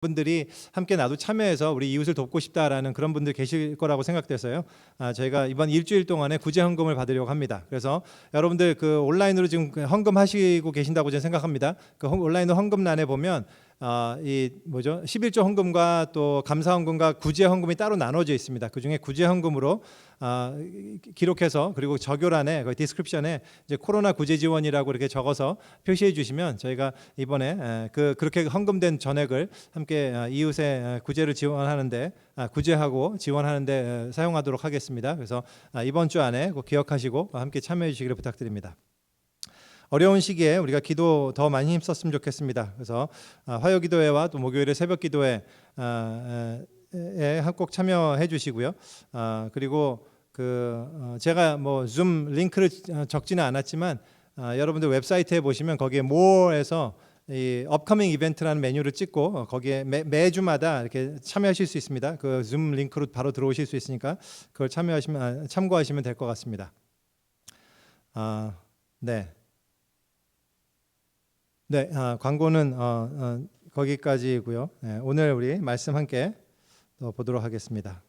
분들이 함께 나도 참여해서 우리 이웃을 돕고 싶다라는 그런 분들 계실 거라고 생각돼서요. 저희가 이번 일주일 동안에 구제 헌금을 받으려고 합니다. 그래서 여러분들 그 온라인으로 지금 헌금하시고 계신다고 저는 생각합니다. 그 온라인 헌금란에 보면 이 뭐죠? 11조 헌금과 또 감사 헌금과 구제 헌금이 따로 나눠져 있습니다. 그 중에 구제 헌금으로 기록해서 그리고 적요란에 그 디스크립션에 이제 코로나 구제 지원이라고 이렇게 적어서 표시해 주시면 저희가 이번에 그렇게 헌금된 전액을 함께 이웃의 구제를 지원하는데 구제하고 지원하는데 사용하도록 하겠습니다. 그래서 이번 주 안에 꼭 기억하시고 함께 참여해 주시기를 부탁드립니다. 어려운 시기에 우리가 기도 더 많이 힘썼으면 좋겠습니다. 그래서 화요기도회와 또 목요일에 새벽기도회 꼭 참여해 주시고요. 그리고 제가 뭐 줌 링크를 적지는 않았지만 여러분들 웨브사이트에 보시면 거기에 more에서 이 업커밍 이벤트라는 메뉴를 찍고 거기에 매주마다 이렇게 참여하실 수 있습니다. 그 줌 링크로 바로 들어오실 수 있으니까 그걸 참고하시면 될 것 같습니다. 네, 광고는 거기까지고요. 네, 오늘 우리 말씀 함께 또 보도록 하겠습니다.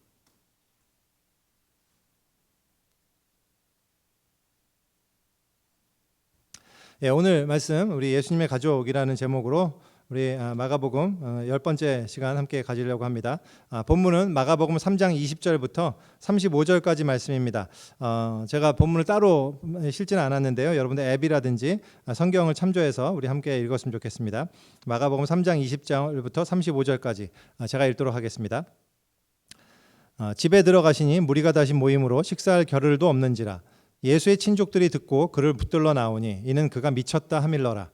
예, 오늘 말씀 우리 예수님의 가족이라는 제목으로 우리 마가복음 10번째 시간 함께 가지려고 합니다. 본문은 마가복음 3장 20절부터 35절까지 말씀입니다. 제가 본문을 따로 실지는 않았는데요. 여러분들 앱이라든지 성경을 참조해서 우리 함께 읽었으면 좋겠습니다. 마가복음 3장 20절부터 35절까지 제가 읽도록 하겠습니다. 집에 들어가시니 무리가 다시 모임으로 식사할 겨를도 없는지라 예수의 친족들이 듣고 그를 붙들러 나오니 이는 그가 미쳤다 하밀러라.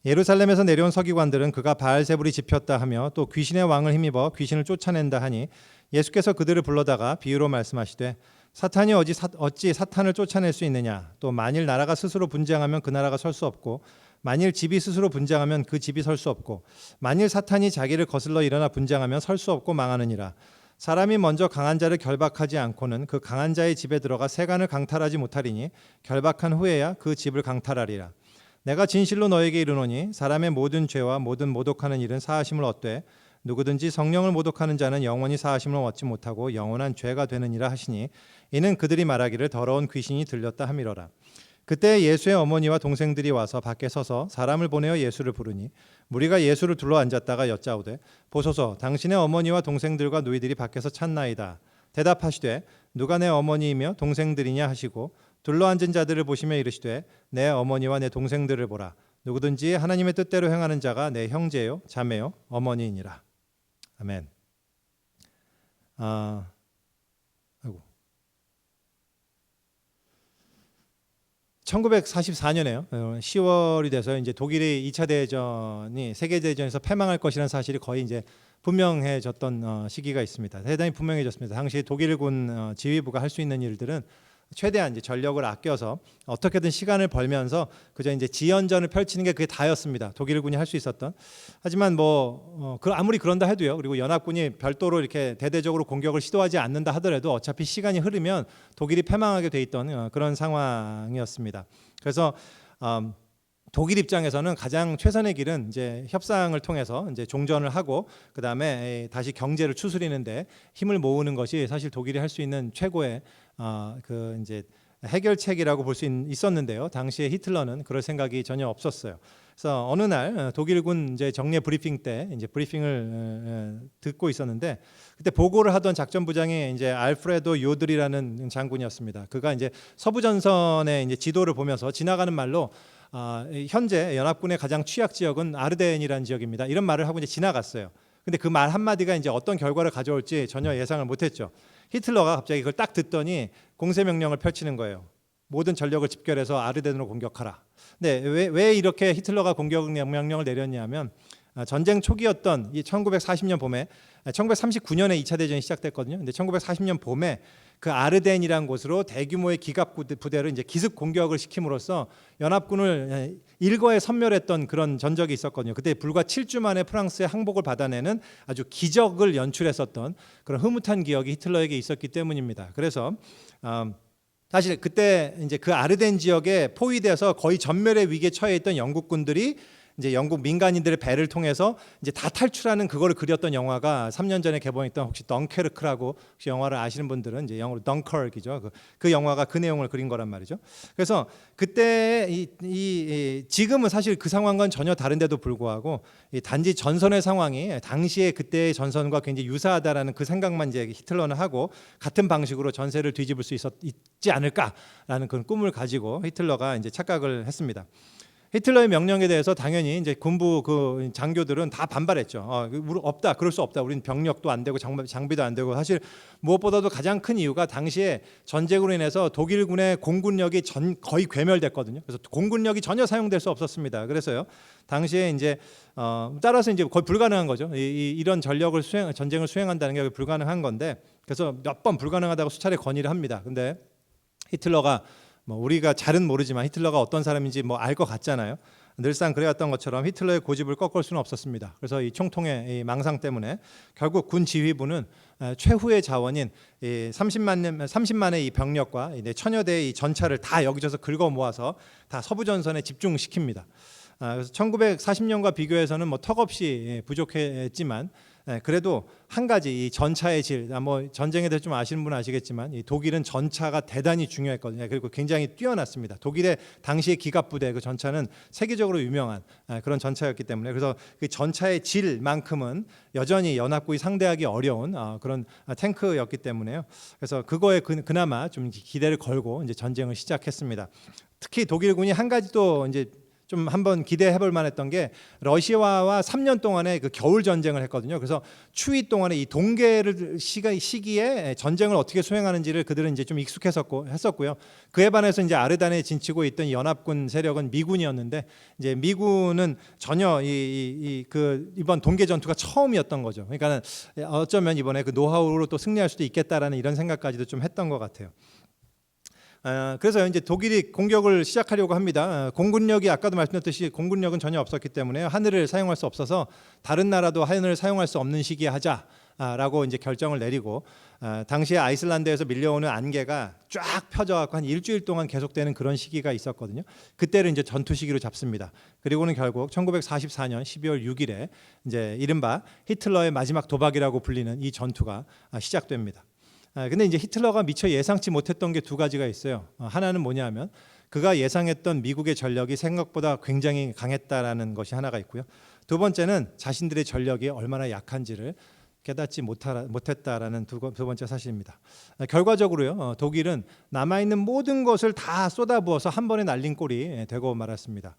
예루살렘에서 내려온 서기관들은 그가 바알세불이 집혔다 하며 또 귀신의 왕을 힘입어 귀신을 쫓아낸다 하니 예수께서 그들을 불러다가 비유로 말씀하시되 사탄이 어찌 사탄을 쫓아낼 수 있느냐. 또 만일 나라가 스스로 분쟁하면 그 나라가 설 수 없고 만일 집이 스스로 분쟁하면 그 집이 설 수 없고 만일 사탄이 자기를 거슬러 일어나 분쟁하면 설 수 없고 망하느니라. 사람이 먼저 강한 자를 결박하지 않고는 그 강한 자의 집에 들어가 세간을 강탈하지 못하리니 결박한 후에야 그 집을 강탈하리라. 내가 진실로 너에게 이르노니 사람의 모든 죄와 모든 모독하는 일은 사하심을 얻되 누구든지 성령을 모독하는 자는 영원히 사하심을 얻지 못하고 영원한 죄가 되느니라 하시니 이는 그들이 말하기를 더러운 귀신이 들렸다 함이로라. 그때 예수의 어머니와 동생들이 와서 밖에 서서 사람을 보내어 예수를 부르니 무리가 예수를 둘러 앉았다가 여짜오되 보소서 당신의 어머니와 동생들과 너희들이 밖에서 찾나이다. 대답하시되 누가 내 어머니이며 동생들이냐 하시고 둘러앉은 자들을 보시며 이르시되 내 어머니와 내 동생들을 보라. 누구든지 하나님의 뜻대로 행하는 자가 내 형제요 자매요 어머니이니라. 아멘. 1944년에요. 10월이 돼서 이제 독일의 2차 대전이 세계 대전에서 패망할 것이라는 사실이 거의 이제 분명해졌던 시기가 있습니다. 대단히 분명해졌습니다. 당시 독일군 지휘부가 할 수 있는 일들은 최대한 이제 전력을 아껴서 어떻게든 시간을 벌면서 그저 이제 지연전을 펼치는 게 그게 다였습니다. 독일군이 할 수 있었던. 하지만 아무리 그런다 해도요. 그리고 연합군이 별도로 이렇게 대대적으로 공격을 시도하지 않는다 하더라도 어차피 시간이 흐르면 독일이 패망하게 돼 있던 그런 상황이었습니다. 그래서 독일 입장에서는 가장 최선의 길은 이제 협상을 통해서 이제 종전을 하고 그 다음에 다시 경제를 추스리는데 힘을 모으는 것이 사실 독일이 할 수 있는 최고의 이제 해결책이라고 볼 수 있었는데요. 당시에 히틀러는 그럴 생각이 전혀 없었어요. 그래서 어느 날 독일군 이제 정례 브리핑 때 이제 브리핑을 듣고 있었는데 그때 보고를 하던 작전부장이 이제 알프레도 요들이라는 장군이었습니다. 그가 이제 서부 전선의 이제 지도를 보면서 지나가는 말로 현재 연합군의 가장 취약 지역은 아르덴이라는 지역입니다. 이런 말을 하고 이제 지나갔어요. 근데 그 말 한마디가 이제 어떤 결과를 가져올지 전혀 예상을 못했죠. 히틀러가 갑자기 그걸 딱 듣더니 공세 명령을 펼치는 거예요. 모든 전력을 집결해서 아르덴으로 공격하라. 근데 왜 이렇게 히틀러가 공격 명령을 내렸냐면 전쟁 초기였던 이 1940년 봄에 1939년에 2차 대전이 시작됐거든요. 근데 1940년 봄에 그 아르덴이라는 곳으로 대규모의 기갑 부대를 이제 기습 공격을 시킴으로써 연합군을 일거에 섬멸했던 그런 전적이 있었거든요. 그때 불과 7주 만에 프랑스의 항복을 받아내는 아주 기적을 연출했었던 그런 흐뭇한 기억이 히틀러에게 있었기 때문입니다. 그래서 사실 그때 이제 그 아르덴 지역에 포위돼서 거의 전멸의 위기에 처해 있던 영국군들이 이제 영국 민간인들의 배를 통해서 이제 다 탈출하는 그거를 그렸던 영화가 3년 전에 개봉했던 혹시 덩케르크라고 혹시 영화를 아시는 분들은 이제 영어로 덩커크이죠. 그 영화가 그 내용을 그린 거란 말이죠. 그래서 그때 지금은 사실 그 상황과는 전혀 다른데도 불구하고 단지 전선의 상황이 당시에 그때의 전선과 굉장히 유사하다라는 그 생각만 이제 히틀러는 하고 같은 방식으로 전세를 뒤집을 수 있지 않을까라는 그런 꿈을 가지고 히틀러가 이제 착각을 했습니다. 히틀러의 명령에 대해서 당연히 이제 군부 그 장교들은 다 반발했죠. 없다, 그럴 수 없다. 우리는 병력도 안 되고 장비도 안 되고 사실 무엇보다도 가장 큰 이유가 당시에 전쟁으로 인해서 독일군의 공군력이 거의 괴멸됐거든요. 그래서 공군력이 전혀 사용될 수 없었습니다. 그래서요, 당시에 이제 따라서 이제 거의 불가능한 거죠. 이런 전쟁을 수행한다는 게 불가능한 건데, 그래서 몇 번 불가능하다고 수차례 건의를 합니다. 근데 히틀러가 우리가 잘은 모르지만 히틀러가 어떤 사람인지 알 것 같잖아요. 늘상 그래왔던 것처럼 히틀러의 고집을 꺾을 수는 없었습니다. 그래서 이 총통의 이 망상 때문에 결국 군 지휘부는 최후의 자원인 30만의 이 병력과 1000여 대의 이 전차를 다 여기저기서 긁어 모아서 다 서부 전선에 집중시킵니다. 그래서 1940년과 비교해서는 턱없이 부족했지만 그래도 한 가지 이 전차의 질, 전쟁에 대해서 좀 아시는 분은 아시겠지만 이 독일은 전차가 대단히 중요했거든요. 그리고 굉장히 뛰어났습니다. 독일의 당시의 기갑부대 그 전차는 세계적으로 유명한 그런 전차였기 때문에, 그래서 그 전차의 질만큼은 여전히 연합국이 상대하기 어려운 그런 탱크였기 때문에요. 그래서 그거에 그나마 좀 기대를 걸고 이제 전쟁을 시작했습니다. 특히 독일군이 한 가지 또 이제 좀 한번 기대해볼 만했던 게 러시아와 3년 동안의 그 겨울 전쟁을 했거든요. 그래서 추위 동안에 이 동계를 시기에 전쟁을 어떻게 수행하는지를 그들은 이제 좀 했었고요. 그에 반해서 이제 아르단에 진치고 있던 연합군 세력은 미군이었는데, 이제 미군은 전혀 이번 동계 전투가 처음이었던 거죠. 그러니까 어쩌면 이번에 그 노하우로 또 승리할 수도 있겠다라는 이런 생각까지도 좀 했던 것 같아요. 그래서 이제 독일이 공격을 시작하려고 합니다. 공군력이 아까도 말씀드렸듯이 공군력은 전혀 없었기 때문에 하늘을 사용할 수 없어서 다른 나라도 하늘을 사용할 수 없는 시기에 하자라고 이제 결정을 내리고, 당시에 아이슬란드에서 밀려오는 안개가 쫙 펴져갖고 한 일주일 동안 계속되는 그런 시기가 있었거든요. 그때를 이제 전투 시기로 잡습니다. 그리고는 결국 1944년 12월 6일에 이제 이른바 히틀러의 마지막 도박이라고 불리는 이 전투가 시작됩니다. 근데 이제 히틀러가 미처 예상치 못했던 게 두 가지가 있어요. 하나는 뭐냐면 그가 예상했던 미국의 전력이 생각보다 굉장히 강했다라는 것이 하나가 있고요. 두 번째는 자신들의 전력이 얼마나 약한지를 깨닫지 못했다라는 두 번째 사실입니다. 결과적으로요, 독일은 남아있는 모든 것을 다 쏟아부어서 한 번에 날린 꼴이 되고 말았습니다.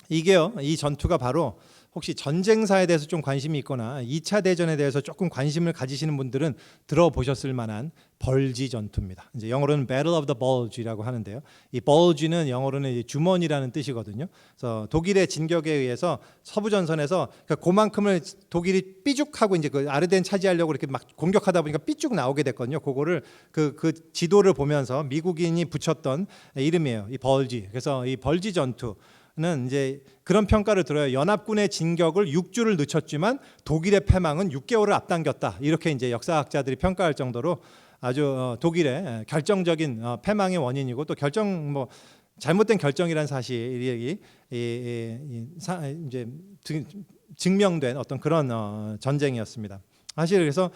이게요, 이 전투가 바로 혹시 전쟁사에 대해서 좀 관심이 있거나 2차 대전에 대해서 조금 관심을 가지시는 분들은 들어보셨을 만한 벌지 전투입니다. 이제 영어로는 Battle of the Bulge라고 하는데요. 이 Bulge는 영어로는 주머니라는 뜻이거든요. 그래서 독일의 진격에 의해서 서부 전선에서 그만큼을 독일이 삐죽하고 이제 그 아르덴 차지하려고 이렇게 막 공격하다 보니까 삐쭉 나오게 됐거든요. 그거를 그 지도를 보면서 미국인이 붙였던 이름이에요. 이 벌지. 그래서 이 벌지 전투 는 이제 그런 평가를 들어요. 연합군의 진격을 6주를 늦췄지만 독일의 패망은 6개월을 앞당겼다. 이렇게 이제 역사학자들이 평가할 정도로 아주 독일의 결정적인 패망의 원인이고, 또 잘못된 결정이라는 사실이 이제 증명된 어떤 그런 전쟁이었습니다. 사실 그래서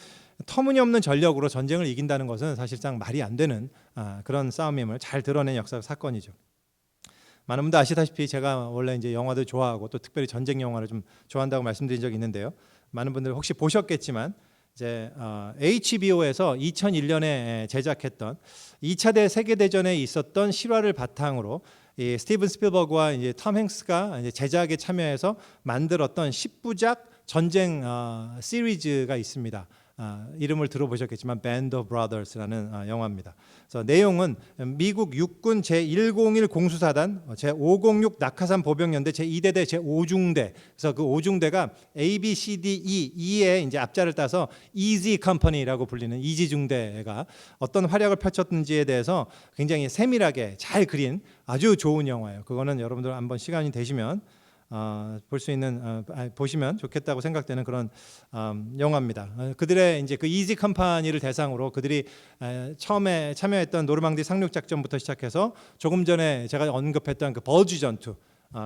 터무니없는 전력으로 전쟁을 이긴다는 것은 사실상 말이 안 되는 그런 싸움임을 잘 드러낸 역사 사건이죠. 많은 분들 아시다시피 제가 원래 이제 영화도 좋아하고 또 특별히 전쟁 영화를 좀 좋아한다고 말씀드린 적이 있는데요. 많은 분들 혹시 보셨겠지만 이제 HBO에서 2001년에 제작했던 2차 세계 대전에 있었던 실화를 바탕으로 이 스티븐 스필버그와 이제 톰 행스가 이제 제작에 참여해서 만들었던 10부작 전쟁 시리즈가 있습니다. 이름을 들어보셨겠지만 Band of Brothers라는 영화입니다. 그래서 내용은 미국 육군 제101 공수사단 제506 낙하산 보병연대 제2대대 제5중대, 그래서 그 5중대가 A, B, C, D, E의 이제 앞자를 따서 Easy Company라고 불리는 이지 중대가 어떤 활약을 펼쳤는지에 대해서 굉장히 세밀하게 잘 그린 아주 좋은 영화예요. 그거는 여러분들 한번 시간이 되시면 볼 수 있는 보시면 좋겠다고 생각되는 그런 영화입니다. 그들의 이제 그 이지 컴퍼니를 대상으로 그들이 처음에 참여했던 노르망디 상륙 작전부터 시작해서 조금 전에 제가 언급했던 그 벌지 전투,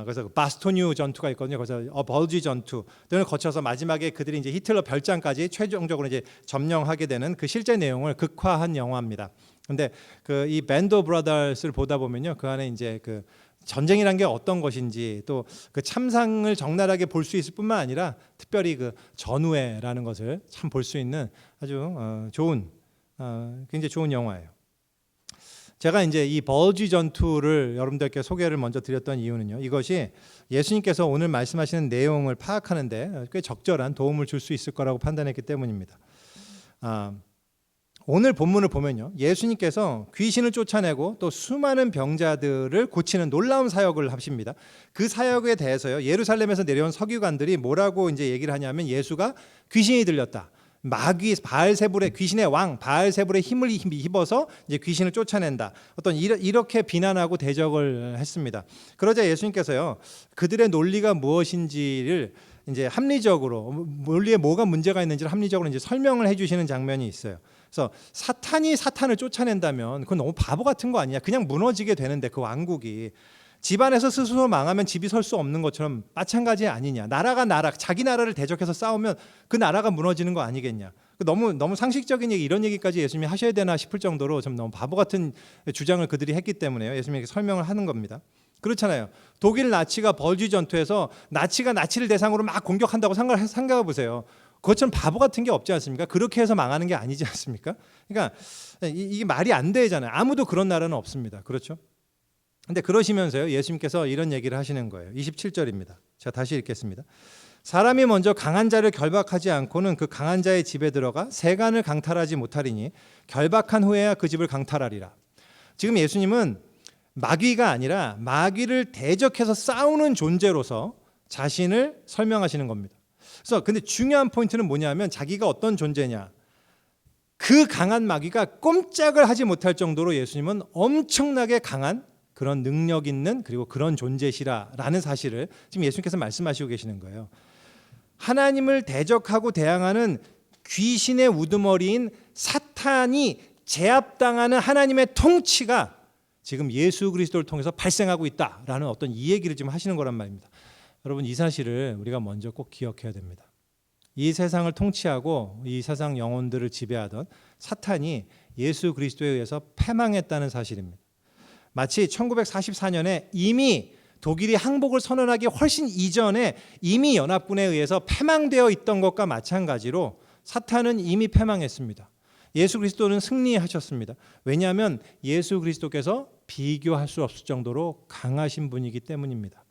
그래서 바스토뉴 전투가 있거든요. 그래서 벌지 전투 등을 거쳐서 마지막에 그들이 이제 히틀러 별장까지 최종적으로 이제 점령하게 되는 그 실제 내용을 극화한 영화입니다. 근데 그 이 밴드 오브 브라더스를 보다 보면요, 그 안에 이제 그 전쟁이란 게 어떤 것인지 또 그 참상을 적나라하게 볼 수 있을 뿐만 아니라 특별히 그 전우회라는 것을 참 볼 수 있는 아주 좋은 굉장히 좋은 영화예요. 제가 이제 이 벌지 전투를 여러분들께 소개를 먼저 드렸던 이유는요, 이것이 예수님께서 오늘 말씀하시는 내용을 파악하는데 꽤 적절한 도움을 줄 수 있을 거라고 판단했기 때문입니다. 오늘 본문을 보면요, 예수님께서 귀신을 쫓아내고 또 수많은 병자들을 고치는 놀라운 사역을 하십니다. 그 사역에 대해서요, 예루살렘에서 내려온 서기관들이 뭐라고 이제 얘기를 하냐면, 예수가 귀신이 들렸다, 마귀 바알세불의 귀신의 왕 바알세불의 힘을 입어서 이제 귀신을 쫓아낸다, 어떤 이렇게 비난하고 대적을 했습니다. 그러자 예수님께서요, 그들의 논리가 무엇인지를 이제 합리적으로, 논리에 뭐가 문제가 있는지를 합리적으로 이제 설명을 해주시는 장면이 있어요. 그래서 사탄이 사탄을 쫓아낸다면 그건 너무 바보 같은 거 아니냐, 그냥 무너지게 되는데 그 왕국이 집안에서 스스로 망하면 집이 설 수 없는 것처럼 마찬가지 아니냐, 나라가 자기 나라를 대적해서 싸우면 그 나라가 무너지는 거 아니겠냐, 너무 상식적인 얘기, 이런 얘기까지 예수님이 하셔야 되나 싶을 정도로 좀 너무 바보 같은 주장을 그들이 했기 때문에요, 예수님이 설명을 하는 겁니다. 그렇잖아요. 독일 나치가 벌지 전투에서 나치가 나치를 대상으로 막 공격한다고 생각해 보세요. 그것처럼 바보 같은 게 없지 않습니까? 그렇게 해서 망하는 게 아니지 않습니까? 그러니까 이게 말이 안 되잖아요. 아무도 그런 나라는 없습니다. 그렇죠? 근데 그러시면서요, 예수님께서 이런 얘기를 하시는 거예요. 27절입니다. 제가 다시 읽겠습니다. 사람이 먼저 강한 자를 결박하지 않고는 그 강한 자의 집에 들어가 세간을 강탈하지 못하리니 결박한 후에야 그 집을 강탈하리라. 지금 예수님은 마귀가 아니라 마귀를 대적해서 싸우는 존재로서 자신을 설명하시는 겁니다. 그래서 근데 중요한 포인트는 뭐냐면, 자기가 어떤 존재냐, 그 강한 마귀가 꼼짝을 하지 못할 정도로 예수님은 엄청나게 강한 그런 능력 있는, 그리고 그런 존재시라라는 사실을 지금 예수님께서 말씀하시고 계시는 거예요. 하나님을 대적하고 대항하는 귀신의 우두머리인 사탄이 제압당하는 하나님의 통치가 지금 예수 그리스도를 통해서 발생하고 있다라는 어떤 이 얘기를 지금 하시는 거란 말입니다. 여러분, 이 사실을 우리가 먼저 꼭 기억해야 됩니다. 이 세상을 통치하고 이 세상 영혼들을 지배하던 사탄이 예수 그리스도에 의해서 패망했다는 사실입니다. 마치 1944년에 이미 독일이 항복을 선언하기 훨씬 이전에 이미 연합군에 의해서 패망되어 있던 것과 마찬가지로 사탄은 이미 패망했습니다. 예수 그리스도는 승리하셨습니다. 왜냐하면 예수 그리스도께서 비교할 수 없을 정도로 강하신 분이기 때문입니다.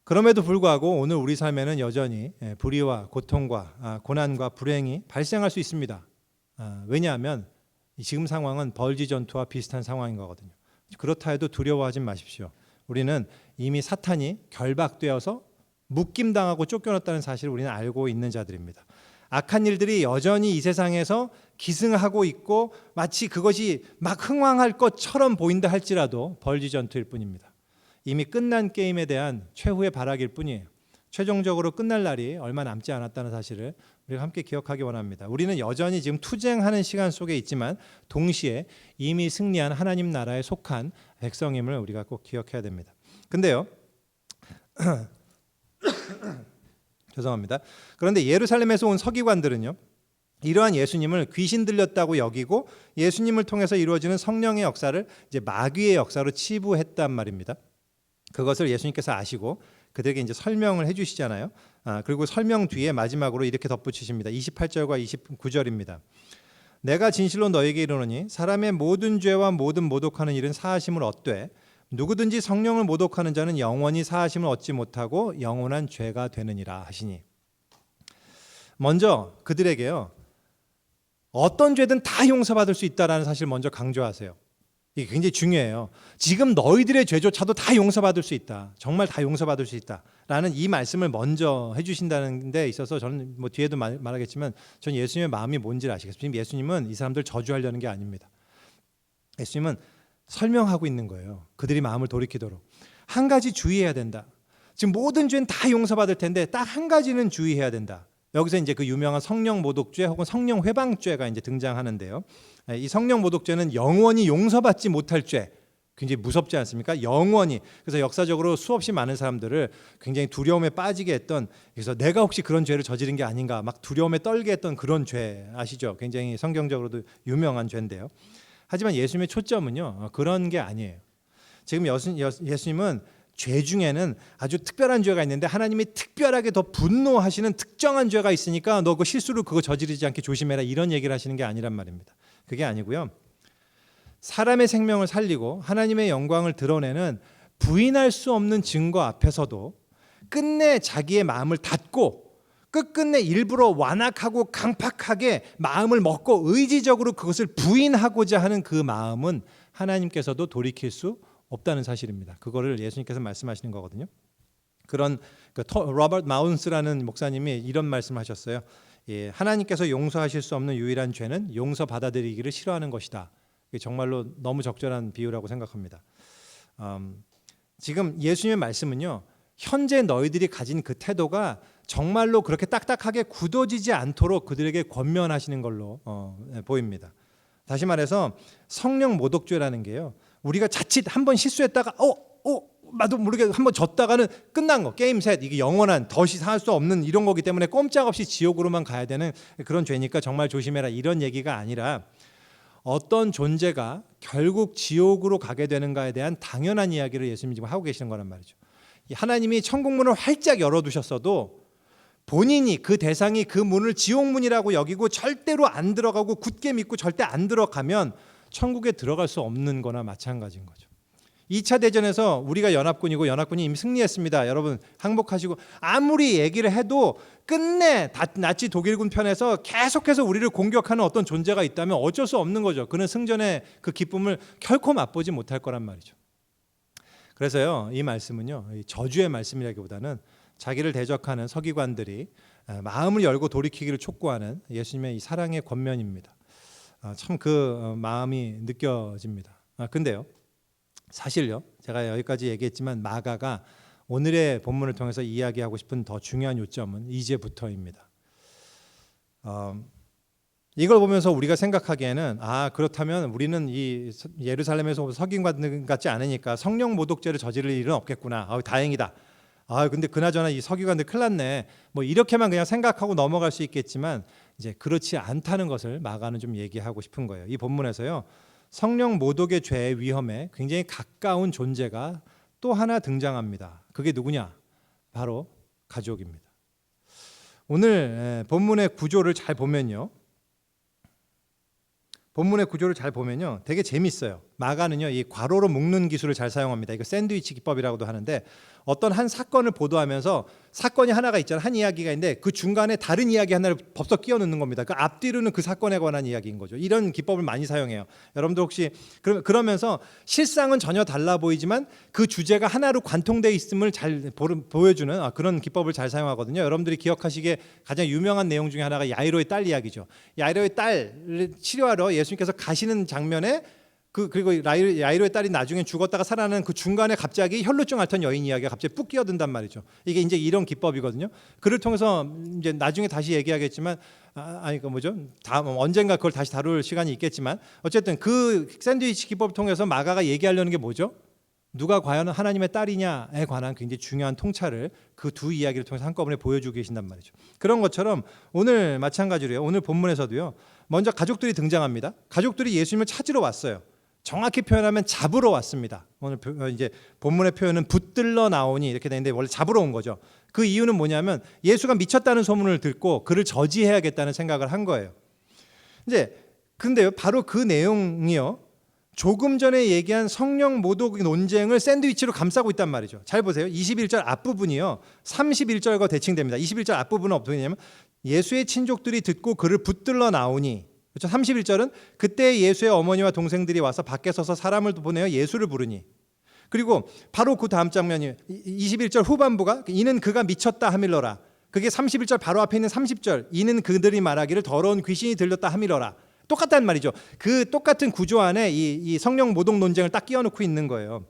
그럼에도 불구하고 오늘 우리 삶에는 여전히 불의와 고통과 고난과 불행이 발생할 수 있습니다. 왜냐하면 지금 상황은 벌지 전투와 비슷한 상황인 거거든요. 그렇다 해도 두려워하지 마십시오. 우리는 이미 사탄이 결박되어서 묶임당하고 쫓겨났다는 사실을 우리는 알고 있는 자들입니다. 악한 일들이 여전히 이 세상에서 기승하고 있고 마치 그것이 막 흥왕할 것처럼 보인다 할지라도 벌지 전투일 뿐입니다. 이미 끝난 게임에 대한 최후의 발악일 뿐이에요. 최종적으로 끝날 날이 얼마 남지 않았다는 사실을 우리가 함께 기억하기 원합니다. 우리는 여전히 지금 투쟁하는 시간 속에 있지만 동시에 이미 승리한 하나님 나라에 속한 백성임을 우리가 꼭 기억해야 됩니다. 근데요, 죄송합니다. 그런데 예루살렘에서 온 서기관들은요, 이러한 예수님을 귀신 들렸다고 여기고 예수님을 통해서 이루어지는 성령의 역사를 이제 마귀의 역사로 치부했단 말입니다. 그것을 예수님께서 아시고 그들에게 이제 설명을 해주시잖아요. 그리고 설명 뒤에 마지막으로 이렇게 덧붙이십니다. 28절과 29절입니다. 내가 진실로 너에게 이르노니 사람의 모든 죄와 모든 모독하는 일은 사하심을 얻되 누구든지 성령을 모독하는 자는 영원히 사하심을 얻지 못하고 영원한 죄가 되느니라 하시니. 먼저 그들에게요, 어떤 죄든 다 용서받을 수 있다라는 사실을 먼저 강조하세요. 이게 굉장히 중요해요. 지금 너희들의 죄조차도 다 용서받을 수 있다. 정말 다 용서받을 수 있다라는 이 말씀을 먼저 해주신다는 데 있어서 저는 뭐 뒤에도 말하겠지만 전 예수님의 마음이 뭔지를 아시겠습니까? 지금 예수님은 이 사람들 저주하려는 게 아닙니다. 예수님은 설명하고 있는 거예요. 그들이 마음을 돌이키도록. 한 가지 주의해야 된다. 지금 모든 죄는 다 용서받을 텐데 딱 한 가지는 주의해야 된다. 여기서 이제 그 유명한 성령 모독죄 혹은 성령 회방죄가 이제 등장하는데요. 이 성령 모독죄는 영원히 용서받지 못할 죄, 굉장히 무섭지 않습니까? 영원히. 그래서 역사적으로 수없이 많은 사람들을 굉장히 두려움에 빠지게 했던, 그래서 내가 혹시 그런 죄를 저지른 게 아닌가 막 두려움에 떨게 했던 그런 죄 아시죠? 굉장히 성경적으로도 유명한 죄인데요. 하지만 예수님의 초점은요, 그런 게 아니에요. 지금 예수님은 죄 중에는 아주 특별한 죄가 있는데 하나님이 특별하게 더 분노하시는 특정한 죄가 있으니까 너 그 실수로 그거 저지르지 않게 조심해라, 이런 얘기를 하시는 게 아니란 말입니다. 그게 아니고요, 사람의 생명을 살리고 하나님의 영광을 드러내는 부인할 수 없는 증거 앞에서도 끝내 자기의 마음을 닫고 끝끝내 일부러 완악하고 강팍하게 마음을 먹고 의지적으로 그것을 부인하고자 하는 그 마음은 하나님께서도 돌이킬 수 없다는 사실입니다. 그거를 예수님께서 말씀하시는 거거든요. 그런 로버트 마운스라는 목사님이 이런 말씀하셨어요. 예, 하나님께서 용서하실 수 없는 유일한 죄는 용서 받아들이기를 싫어하는 것이다. 정말로 너무 적절한 비유라고 생각합니다. 지금 예수님의 말씀은요, 현재 너희들이 가진 그 태도가 정말로 그렇게 딱딱하게 굳어지지 않도록 그들에게 권면하시는 걸로 보입니다. 다시 말해서 성령 모독죄라는 게요, 우리가 자칫 한번 실수했다가 나도 모르게 한번 졌다가는 끝난 거, 게임 셋, 이게 영원한 더 이상 할 수 없는 이런 거기 때문에 꼼짝없이 지옥으로만 가야 되는 그런 죄니까 정말 조심해라, 이런 얘기가 아니라 어떤 존재가 결국 지옥으로 가게 되는가에 대한 당연한 이야기를 예수님이 지금 하고 계시는 거란 말이죠. 하나님이 천국문을 활짝 열어두셨어도 본인이 그 대상이 그 문을 지옥문이라고 여기고 절대로 안 들어가고 굳게 믿고 절대 안 들어가면 천국에 들어갈 수 없는 거나 마찬가지인 거죠. 2차 대전에서 우리가 연합군이고 연합군이 이미 승리했습니다. 여러분 항복하시고, 아무리 얘기를 해도 끝내 나치 독일군 편에서 계속해서 우리를 공격하는 어떤 존재가 있다면 어쩔 수 없는 거죠. 그는 승전의 그 기쁨을 결코 맛보지 못할 거란 말이죠. 그래서요, 이 말씀은요, 저주의 말씀이라기보다는 자기를 대적하는 서기관들이 마음을 열고 돌이키기를 촉구하는 예수님의 이 사랑의 권면입니다. 참 그 마음이 느껴집니다. 근데요, 사실요, 제가 여기까지 얘기했지만 마가가 오늘의 본문을 통해서 이야기하고 싶은 더 중요한 요점은 이제부터입니다. 이걸 보면서 우리가 생각하기에는 그렇다면 우리는 이 예루살렘에서 서기관 같지 않으니까 성령 모독죄를 저지를 일은 없겠구나. 다행이다. 근데 그나저나 이 서기관들 큰일 났네. 뭐 이렇게만 그냥 생각하고 넘어갈 수 있겠지만 이제 그렇지 않다는 것을 마가는 좀 얘기하고 싶은 거예요. 이 본문에서요, 성령 모독의 죄의 위험에 굉장히 가까운 존재가 또 하나 등장합니다. 그게 누구냐? 바로 가족입니다. 오늘 본문의 구조를 잘 보면요, 되게 재밌어요. 마가는요, 이 괄호로 묶는 기술을 잘 사용합니다. 이거 샌드위치 기법이라고도 하는데, 어떤 한 사건을 보도하면서 사건이 하나가 있잖아요. 한 이야기가 있는데 그 중간에 다른 이야기 하나를 법석 끼워 넣는 겁니다. 그 앞뒤로는 그 사건에 관한 이야기인 거죠. 이런 기법을 많이 사용해요. 여러분들 혹시 그러면서 실상은 전혀 달라 보이지만 그 주제가 하나로 관통되어 있음을 잘 보여주는 그런 기법을 잘 사용하거든요. 여러분들이 기억하시기에 가장 유명한 내용 중에 하나가 야이로의 딸 이야기죠. 야이로의 딸을 치료하러 예수님께서 가시는 장면에 그리고 야이로의 딸이 나중에 죽었다가 살아나는 그 중간에 갑자기 혈루증 앓던 여인 이야기가 갑자기 푹 끼어든단 말이죠. 이게 이제 이런 기법이거든요. 그를 통해서 이제 나중에 다시 얘기하겠지만, 언젠가 그걸 다시 다룰 시간이 있겠지만, 어쨌든 그 샌드위치 기법을 통해서 마가가 얘기하려는 게 뭐죠? 누가 과연 하나님의 딸이냐에 관한 굉장히 중요한 통찰을 그 두 이야기를 통해서 한꺼번에 보여주고 계신단 말이죠. 그런 것처럼 오늘 마찬가지로요, 오늘 본문에서도요, 먼저 가족들이 등장합니다. 가족들이 예수님을 찾으러 왔어요. 정확히 표현하면 잡으러 왔습니다. 오늘 이제 본문의 표현은 붙들러 나오니 이렇게 되는데 원래 잡으러 온 거죠. 그 이유는 뭐냐면 예수가 미쳤다는 소문을 듣고 그를 저지해야겠다는 생각을 한 거예요. 근데요, 바로 그 내용이요, 조금 전에 얘기한 성령 모독 논쟁을 샌드위치로 감싸고 있단 말이죠. 잘 보세요. 21절 앞부분이요, 31절과 대칭됩니다. 21절 앞부분은 어떻게 되냐면, 예수의 친족들이 듣고 그를 붙들러 나오니, 그렇죠? 31절은 그때 예수의 어머니와 동생들이 와서 밖에 서서 사람을 보내어 예수를 부르니, 그리고 바로 그 다음 장면이 21절 후반부가 이는 그가 미쳤다 하밀러라. 그게 31절 바로 앞에 있는 30절, 이는 그들이 말하기를 더러운 귀신이 들렸다 하밀러라. 똑같단 말이죠. 그 똑같은 구조 안에 이 성령 모독 논쟁을 딱 끼워놓고 있는 거예요.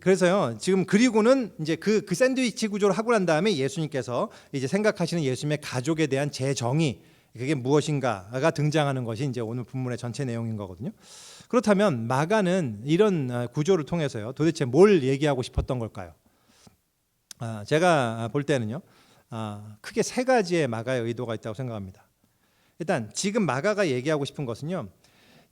그래서요, 지금 그리고는 이제 그 샌드위치 구조를 하고 난 다음에 예수님께서 이제 생각하시는 예수님의 가족에 대한 재정의, 그게 무엇인가가 등장하는 것이 이제 오늘 본문의 전체 내용인 거거든요. 그렇다면 마가는 이런 구조를 통해서요, 도대체 뭘 얘기하고 싶었던 걸까요? 제가 볼 때는요, 크게 세 가지의 마가의 의도가 있다고 생각합니다. 일단 지금 마가가 얘기하고 싶은 것은요,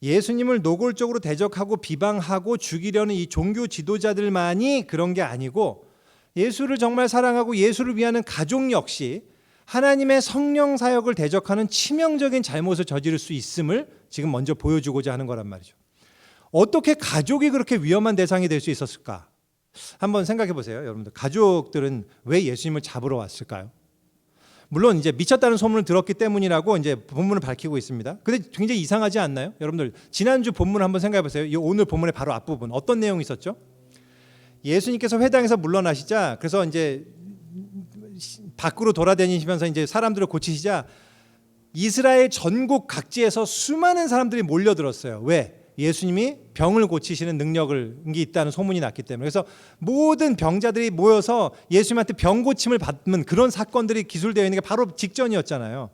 예수님을 노골적으로 대적하고 비방하고 죽이려는 이 종교 지도자들만이 그런 게 아니고, 예수를 정말 사랑하고 예수를 위하는 가족 역시 하나님의 성령 사역을 대적하는 치명적인 잘못을 저지를 수 있음을 지금 먼저 보여주고자 하는 거란 말이죠. 어떻게 가족이 그렇게 위험한 대상이 될 수 있었을까? 한번 생각해 보세요. 여러분들, 가족들은 왜 예수님을 잡으러 왔을까요? 물론 이제 미쳤다는 소문을 들었기 때문이라고 이제 본문을 밝히고 있습니다. 근데 굉장히 이상하지 않나요? 여러분들, 지난주 본문을 한번 생각해 보세요. 이 오늘 본문의 바로 앞부분 어떤 내용이 있었죠? 예수님께서 회당에서 물러나시자, 그래서 이제 밖으로 돌아다니시면서 이제 사람들을 고치시자 이스라엘 전국 각지에서 수많은 사람들이 몰려들었어요. 왜? 예수님이 병을 고치시는 능력이 있다는 소문이 났기 때문에. 그래서 모든 병자들이 모여서 예수님한테 병 고침을 받는 그런 사건들이 기술되어 있는 게 바로 직전이었잖아요.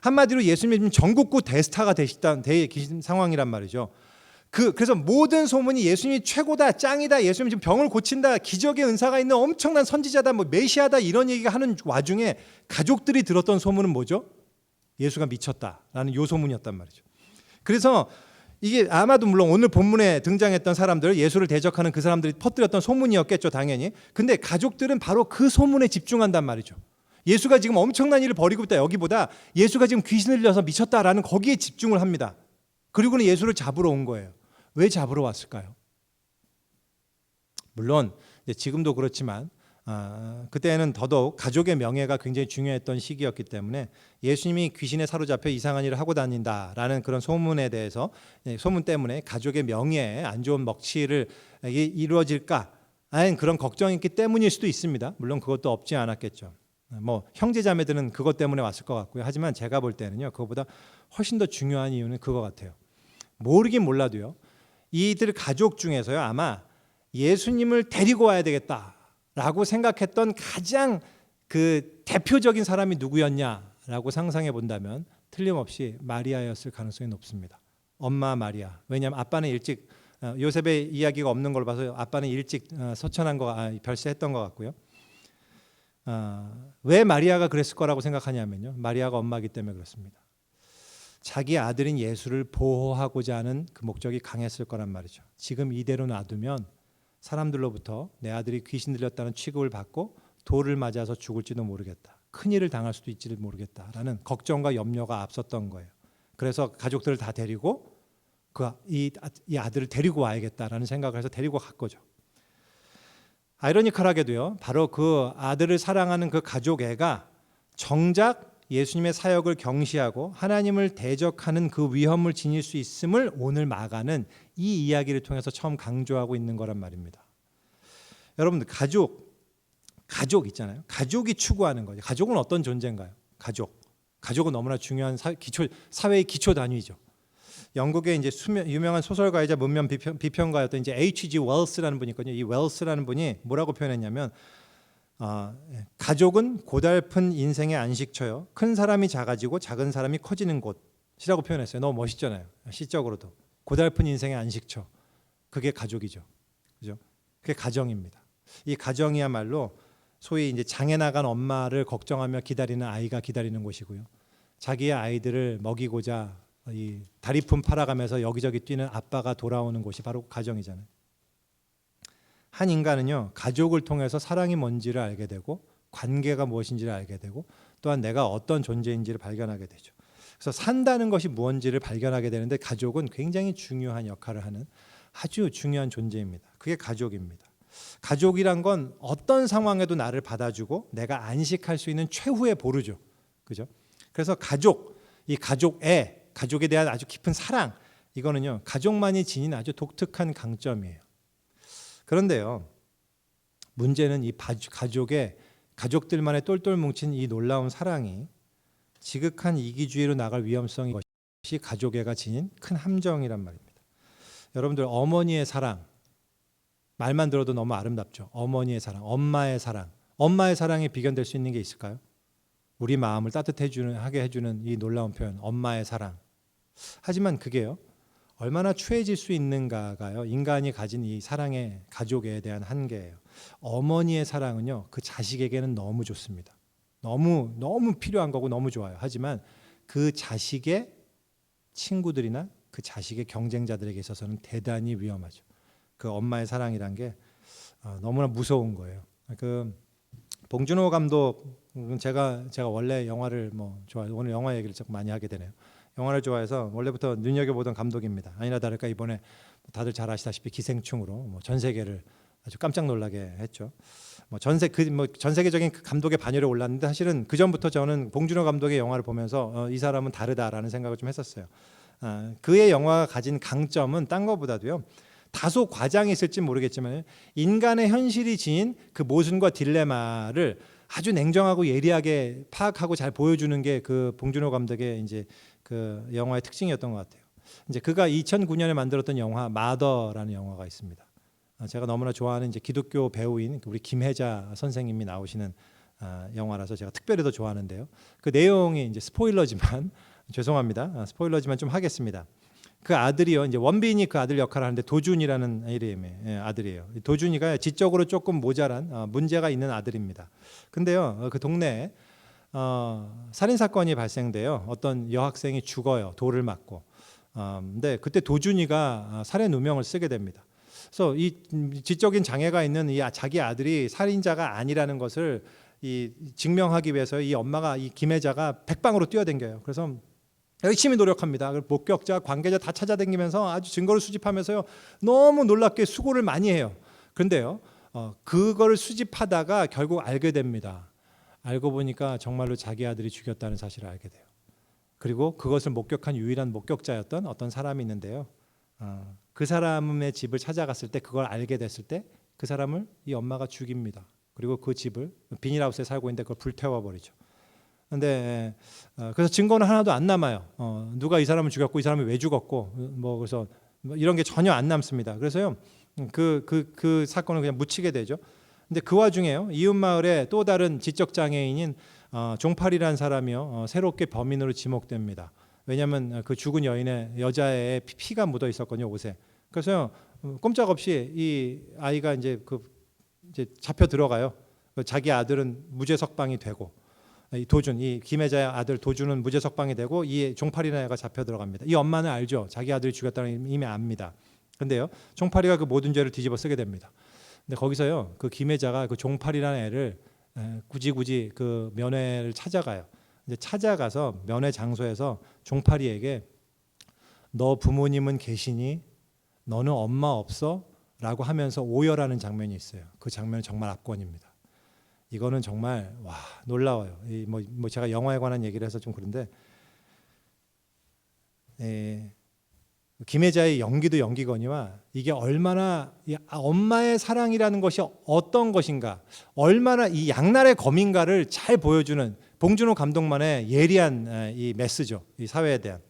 한마디로 예수님이 전국구 대스타가 되신 상황이란 말이죠. 그래서 모든 소문이 예수님이 최고다, 짱이다, 예수님이 지금 병을 고친다, 기적의 은사가 있는 엄청난 선지자다, 뭐 메시아다, 이런 얘기가 하는 와중에 가족들이 들었던 소문은 뭐죠? 예수가 미쳤다라는 요 소문이었단 말이죠. 그래서 이게 아마도 물론 오늘 본문에 등장했던 사람들, 예수를 대적하는 그 사람들이 퍼뜨렸던 소문이었겠죠, 당연히. 근데 가족들은 바로 그 소문에 집중한단 말이죠. 예수가 지금 엄청난 일을 벌이고 있다, 여기보다 예수가 지금 귀신을 들려서 미쳤다라는 거기에 집중을 합니다. 그리고는 예수를 잡으러 온 거예요. 왜 잡으러 왔을까요? 물론 지금도 그렇지만 그때는 더더욱 가족의 명예가 굉장히 중요했던 시기였기 때문에 예수님이 귀신에 사로잡혀 이상한 일을 하고 다닌다라는 그런 소문에 대해서, 소문 때문에 가족의 명예에 안 좋은 먹칠을 이루어질까 하는 그런 걱정이 있기 때문일 수도 있습니다. 물론 그것도 없지 않았겠죠. 뭐 형제 자매들은 그것 때문에 왔을 것 같고요. 하지만 제가 볼 때는요, 그것보다 훨씬 더 중요한 이유는 그거 같아요. 모르긴 몰라도요, 이들 가족 중에서요, 아마 예수님을 데리고 와야 되겠다라고 생각했던 가장 그 대표적인 사람이 누구였냐라고 상상해 본다면 틀림없이 마리아였을 가능성이 높습니다. 엄마 마리아. 왜냐하면 아빠는 일찍, 요셉의 이야기가 없는 걸 봐서 아빠는 일찍 별세했던 것 같고요. 왜 마리아가 그랬을 거라고 생각하냐면요, 마리아가 엄마이기 때문에 그렇습니다. 자기 아들인 예수를 보호하고자 하는 그 목적이 강했을 거란 말이죠. 지금 이대로 놔두면 사람들로부터 내 아들이 귀신 들렸다는 취급을 받고 돌을 맞아서 죽을지도 모르겠다, 큰일을 당할 수도 있지를 모르겠다라는 걱정과 염려가 앞섰던 거예요. 그래서 가족들을 다 데리고 이 아들을 데리고 와야겠다라는 생각을 해서 데리고 간 거죠. 아이러니컬하게도요, 바로 그 아들을 사랑하는 그 가족 애가 정작 예수님의 사역을 경시하고 하나님을 대적하는 그 위험을 지닐 수 있음을 오늘 마가는 이 이야기를 통해서 처음 강조하고 있는 거란 말입니다. 여러분들, 가족 있잖아요. 가족이 추구하는 거죠. 가족은 어떤 존재인가요? 가족은 너무나 중요한 사회의 기초 단위죠. 영국의 이제 유명한 소설가이자 문명 비평가였던 이제 H.G. 웰스라는 분이 있거든요. 이 웰스라는 분이 뭐라고 표현했냐면, 가족은 고달픈 인생의 안식처요, 큰 사람이 작아지고 작은 사람이 커지는 곳이라고 표현했어요. 너무 멋있잖아요. 시적으로도 고달픈 인생의 안식처, 그게 가족이죠, 그죠? 그게 가정입니다. 이 가정이야말로 소위 이제 장애 나간 엄마를 걱정하며 기다리는 아이가 기다리는 곳이고요, 자기의 아이들을 먹이고자 이 다리품 팔아가면서 여기저기 뛰는 아빠가 돌아오는 곳이 바로 가정이잖아요. 한 인간은요, 가족을 통해서 사랑이 뭔지를 알게 되고 관계가 무엇인지를 알게 되고 또한 내가 어떤 존재인지를 발견하게 되죠. 그래서 산다는 것이 무엇인지를 발견하게 되는데 가족은 굉장히 중요한 역할을 하는 아주 중요한 존재입니다. 그게 가족입니다. 가족이란 건 어떤 상황에도 나를 받아주고 내가 안식할 수 있는 최후의 보루죠, 그죠? 그래서 이 가족에 대한 아주 깊은 사랑, 이거는요, 가족만이 지닌 아주 독특한 강점이에요. 그런데요, 문제는 이 가족들만의 똘똘 뭉친 이 놀라운 사랑이 지극한 이기주의로 나갈 위험성이, 것이 가족애가 지닌 큰 함정이란 말입니다. 여러분들, 어머니의 사랑, 말만 들어도 너무 아름답죠. 어머니의 사랑, 엄마의 사랑에 비견될 수 있는 게 있을까요? 우리 마음을 따뜻하게 해주는 이 놀라운 표현, 엄마의 사랑. 하지만 그게요, 얼마나 추해질 수 있는가가요. 인간이 가진 이 사랑의 가족에 대한 한계예요. 어머니의 사랑은요, 그 자식에게는 너무 좋습니다. 너무 필요한 거고 너무 좋아요. 하지만 그 자식의 친구들이나 그 자식의 경쟁자들에게 있어서는 대단히 위험하죠. 그 엄마의 사랑이란 게 너무나 무서운 거예요. 그 봉준호 감독, 제가 원래 영화를 좋아해요. 오늘 영화 얘기를 자꾸 많이 하게 되네요. 영화를 좋아해서 원래부터 눈여겨보던 감독입니다. 아니나 다를까 이번에 다들 잘 아시다시피 기생충으로 전 세계를 아주 깜짝 놀라게 했죠. 전 세계적인 감독의 반열에 올랐는데 사실은 그 전부터 저는 봉준호 감독의 영화를 보면서 이 사람은 다르다라는 생각을 좀 했었어요. 그의 영화가 가진 강점은 딴 것보다도요, 다소 과장이 있을지 모르겠지만 인간의 현실이 지닌 그 모순과 딜레마를 아주 냉정하고 예리하게 파악하고 잘 보여주는 게 그 봉준호 감독의 이제 그 영화의 특징이었던 것 같아요. 이제 그가 2009년에 만들었던 영화 마더라는 영화가 있습니다. 제가 너무나 좋아하는 이제 기독교 배우인 우리 김혜자 선생님이 나오시는 영화라서 제가 특별히 더 좋아하는데요. 그 내용이 이제 스포일러지만 죄송합니다. 스포일러지만 좀 하겠습니다. 그 아들이요, 이제 원빈이 그 아들 역할을 하는데 도준이라는 이름의 아들이에요. 도준이가 지적으로 조금 모자란 문제가 있는 아들입니다. 근데요, 그 동네에 살인 사건이 발생돼요. 어떤 여학생이 죽어요. 돌을 맞고. 근데 그때 도준이가 살해 누명을 쓰게 됩니다. 그래서 이 지적인 장애가 있는 이 자기 아들이 살인자가 아니라는 것을 증명하기 위해서 이 엄마가, 이 김혜자가 백방으로 뛰어댕겨요. 그래서 열심히 노력합니다. 목격자, 관계자 다 찾아다니면서 아주 증거를 수집하면서요, 너무 놀랍게 수고를 많이 해요. 그런데요, 그거를 수집하다가 결국 알게 됩니다. 알고 보니까 정말로 자기 아들이 죽였다는 사실을 알게 돼요. 그리고 그것을 목격한 유일한 목격자였던 어떤 사람이 있는데요, 그 사람의 집을 찾아갔을 때, 그걸 알게 됐을 때 그 사람을 이 엄마가 죽입니다. 그리고 그 집을, 비닐하우스에 살고 있는데 그걸 불태워 버리죠. 근데 그래서 증거는 하나도 안 남아요. 누가 이 사람을 죽였고 이 사람이 왜 죽었고 그래서 이런 게 전혀 안 남습니다. 그래서요, 그 사건을 그냥 묻히게 되죠. 근데 그 와중에요, 이웃 마을에 또 다른 지적 장애인인 종팔이라는 사람이요, 새롭게 범인으로 지목됩니다. 왜냐하면 그 죽은 여자의 피가 묻어 있었거든요, 옷에. 그래서 꼼짝없이 이 아이가 이제 잡혀 들어가요. 자기 아들은 무죄 석방이 되고, 이 김혜자의 아들 도준은 무죄 석방이 되고, 이 종팔이라는 애가 잡혀 들어갑니다. 이 엄마는 알죠. 자기 아들이 죽였다는 걸 이미 압니다. 근데요, 종팔이가 그 모든 죄를 뒤집어 쓰게 됩니다. 근데 거기서요, 그 김혜자가 그 종팔이라는 애를 굳이 그 면회를 찾아가요. 이제 찾아가서 면회 장소에서 종팔이에게 너 부모님은 계시니? 너는 엄마 없어? 라고 하면서 오열하는 장면이 있어요. 그 장면은 정말 압권입니다. 이거는 정말 놀라워요. 제가 영화에 관한 얘기를 해서 좀 그런데, 김혜자의 연기도 연기거니와 이게 얼마나 엄마의 사랑이라는 것이 어떤 것인가, 얼마나 이 양날의 검인가를 잘 보여주는 봉준호 감독만의 예리한 이 메시지죠. 이 사회에 대한.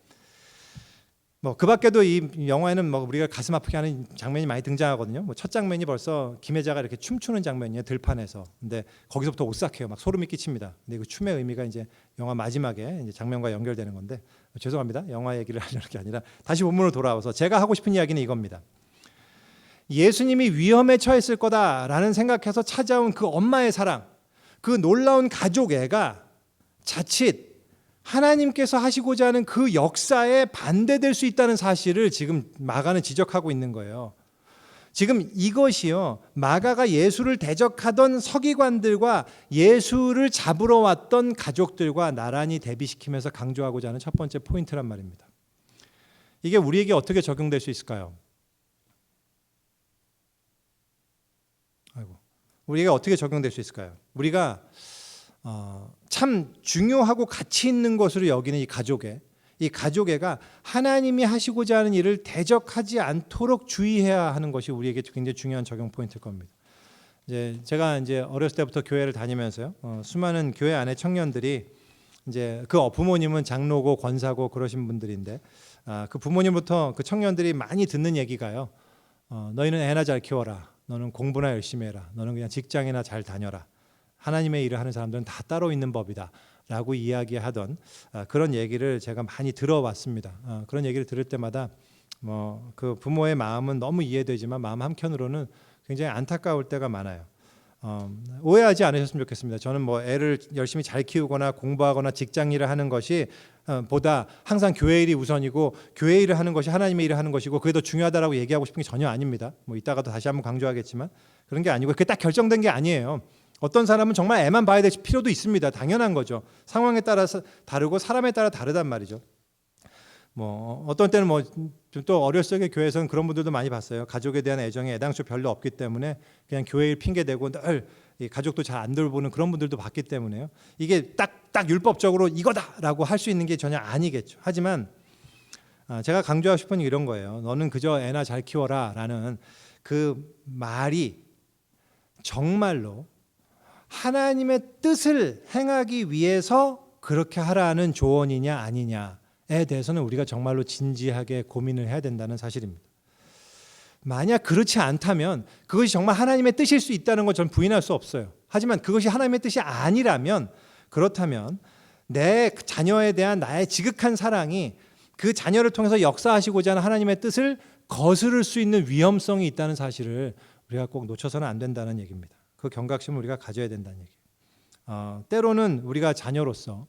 그 밖에도 이 영화에는 우리가 가슴 아프게 하는 장면이 많이 등장하거든요. 첫 장면이 벌써 김혜자가 이렇게 춤추는 장면이에요, 들판에서. 근데 거기서부터 오싹해요. 막 소름이 끼칩니다. 근데 그 춤의 의미가 이제 영화 마지막에 이제 장면과 연결되는 건데, 죄송합니다. 영화 얘기를 하려는 게 아니라 다시 본문으로 돌아와서 제가 하고 싶은 이야기는 이겁니다. 예수님이 위험에 처했을 거다라는 생각해서 찾아온 그 엄마의 사랑, 그 놀라운 가족 애가 자칫 하나님께서 하시고자 하는 그 역사에 반대될 수 있다는 사실을 지금 마가는 지적하고 있는 거예요. 지금 이것이요, 마가가 예수를 대적하던 서기관들과 예수를 잡으러 왔던 가족들과 나란히 대비시키면서 강조하고자 하는 첫 번째 포인트란 말입니다. 이게 우리에게 어떻게 적용될 수 있을까요? 우리가 어떻게 적용될 수 있을까요? 우리가 참 중요하고 가치 있는 것으로 여기는 이 가족애가 하나님이 하시고자 하는 일을 대적하지 않도록 주의해야 하는 것이 우리에게 굉장히 중요한 적용 포인트일 겁니다. 제가 어렸을 때부터 교회를 다니면서요, 수많은 교회 안의 청년들이 그 부모님은 장로고 권사고 그러신 분들인데, 그 부모님부터 그 청년들이 많이 듣는 얘기가요, 너희는 애나 잘 키워라, 너는 공부나 열심히 해라, 너는 그냥 직장이나 잘 다녀라, 하나님의 일을 하는 사람들은 다 따로 있는 법이다 라고 이야기하던 그런 얘기를 제가 많이 들어왔습니다. 그런 얘기를 들을 때마다 뭐 그 부모의 마음은 너무 이해되지만 마음 한켠으로는 굉장히 안타까울 때가 많아요. 오해하지 않으셨으면 좋겠습니다. 저는 뭐 애를 열심히 잘 키우거나 공부하거나 직장 일을 하는 것이 보다 항상 교회 일이 우선이고 교회 일을 하는 것이 하나님의 일을 하는 것이고 그게 더 중요하다라고 얘기하고 싶은 게 전혀 아닙니다. 뭐 이따가도 다시 한번 강조하겠지만 그런 게 아니고 그게 딱 결정된 게 아니에요. 어떤 사람은 정말 애만 봐야 될 필요도 있습니다. 당연한 거죠. 상황에 따라서 다르고 사람에 따라 다르단 말이죠. 뭐 어떤 때는 뭐 또 어렸을 적에 교회에서는 그런 분들도 많이 봤어요. 가족에 대한 애정이 애당초 별로 없기 때문에 그냥 교회 일 핑계 대고 늘 이 가족도 잘 안 돌보는 그런 분들도 봤기 때문에요. 이게 딱 율법적으로 이거다라고 할 수 있는 게 전혀 아니겠죠. 하지만 제가 강조하고 싶은 게 이런 거예요. 너는 그저 애나 잘 키워라라는 그 말이 정말로 하나님의 뜻을 행하기 위해서 그렇게 하라는 조언이냐 아니냐에 대해서는 우리가 정말로 진지하게 고민을 해야 된다는 사실입니다. 만약 그렇지 않다면 그것이 정말 하나님의 뜻일 수 있다는 걸 저는 부인할 수 없어요. 하지만 그것이 하나님의 뜻이 아니라면 그렇다면 내 자녀에 대한 나의 지극한 사랑이 그 자녀를 통해서 역사하시고자 하는 하나님의 뜻을 거스를 수 있는 위험성이 있다는 사실을 우리가 꼭 놓쳐서는 안 된다는 얘기입니다. 그 경각심을 우리가 가져야 된다는 얘기예요. 때로는 우리가 자녀로서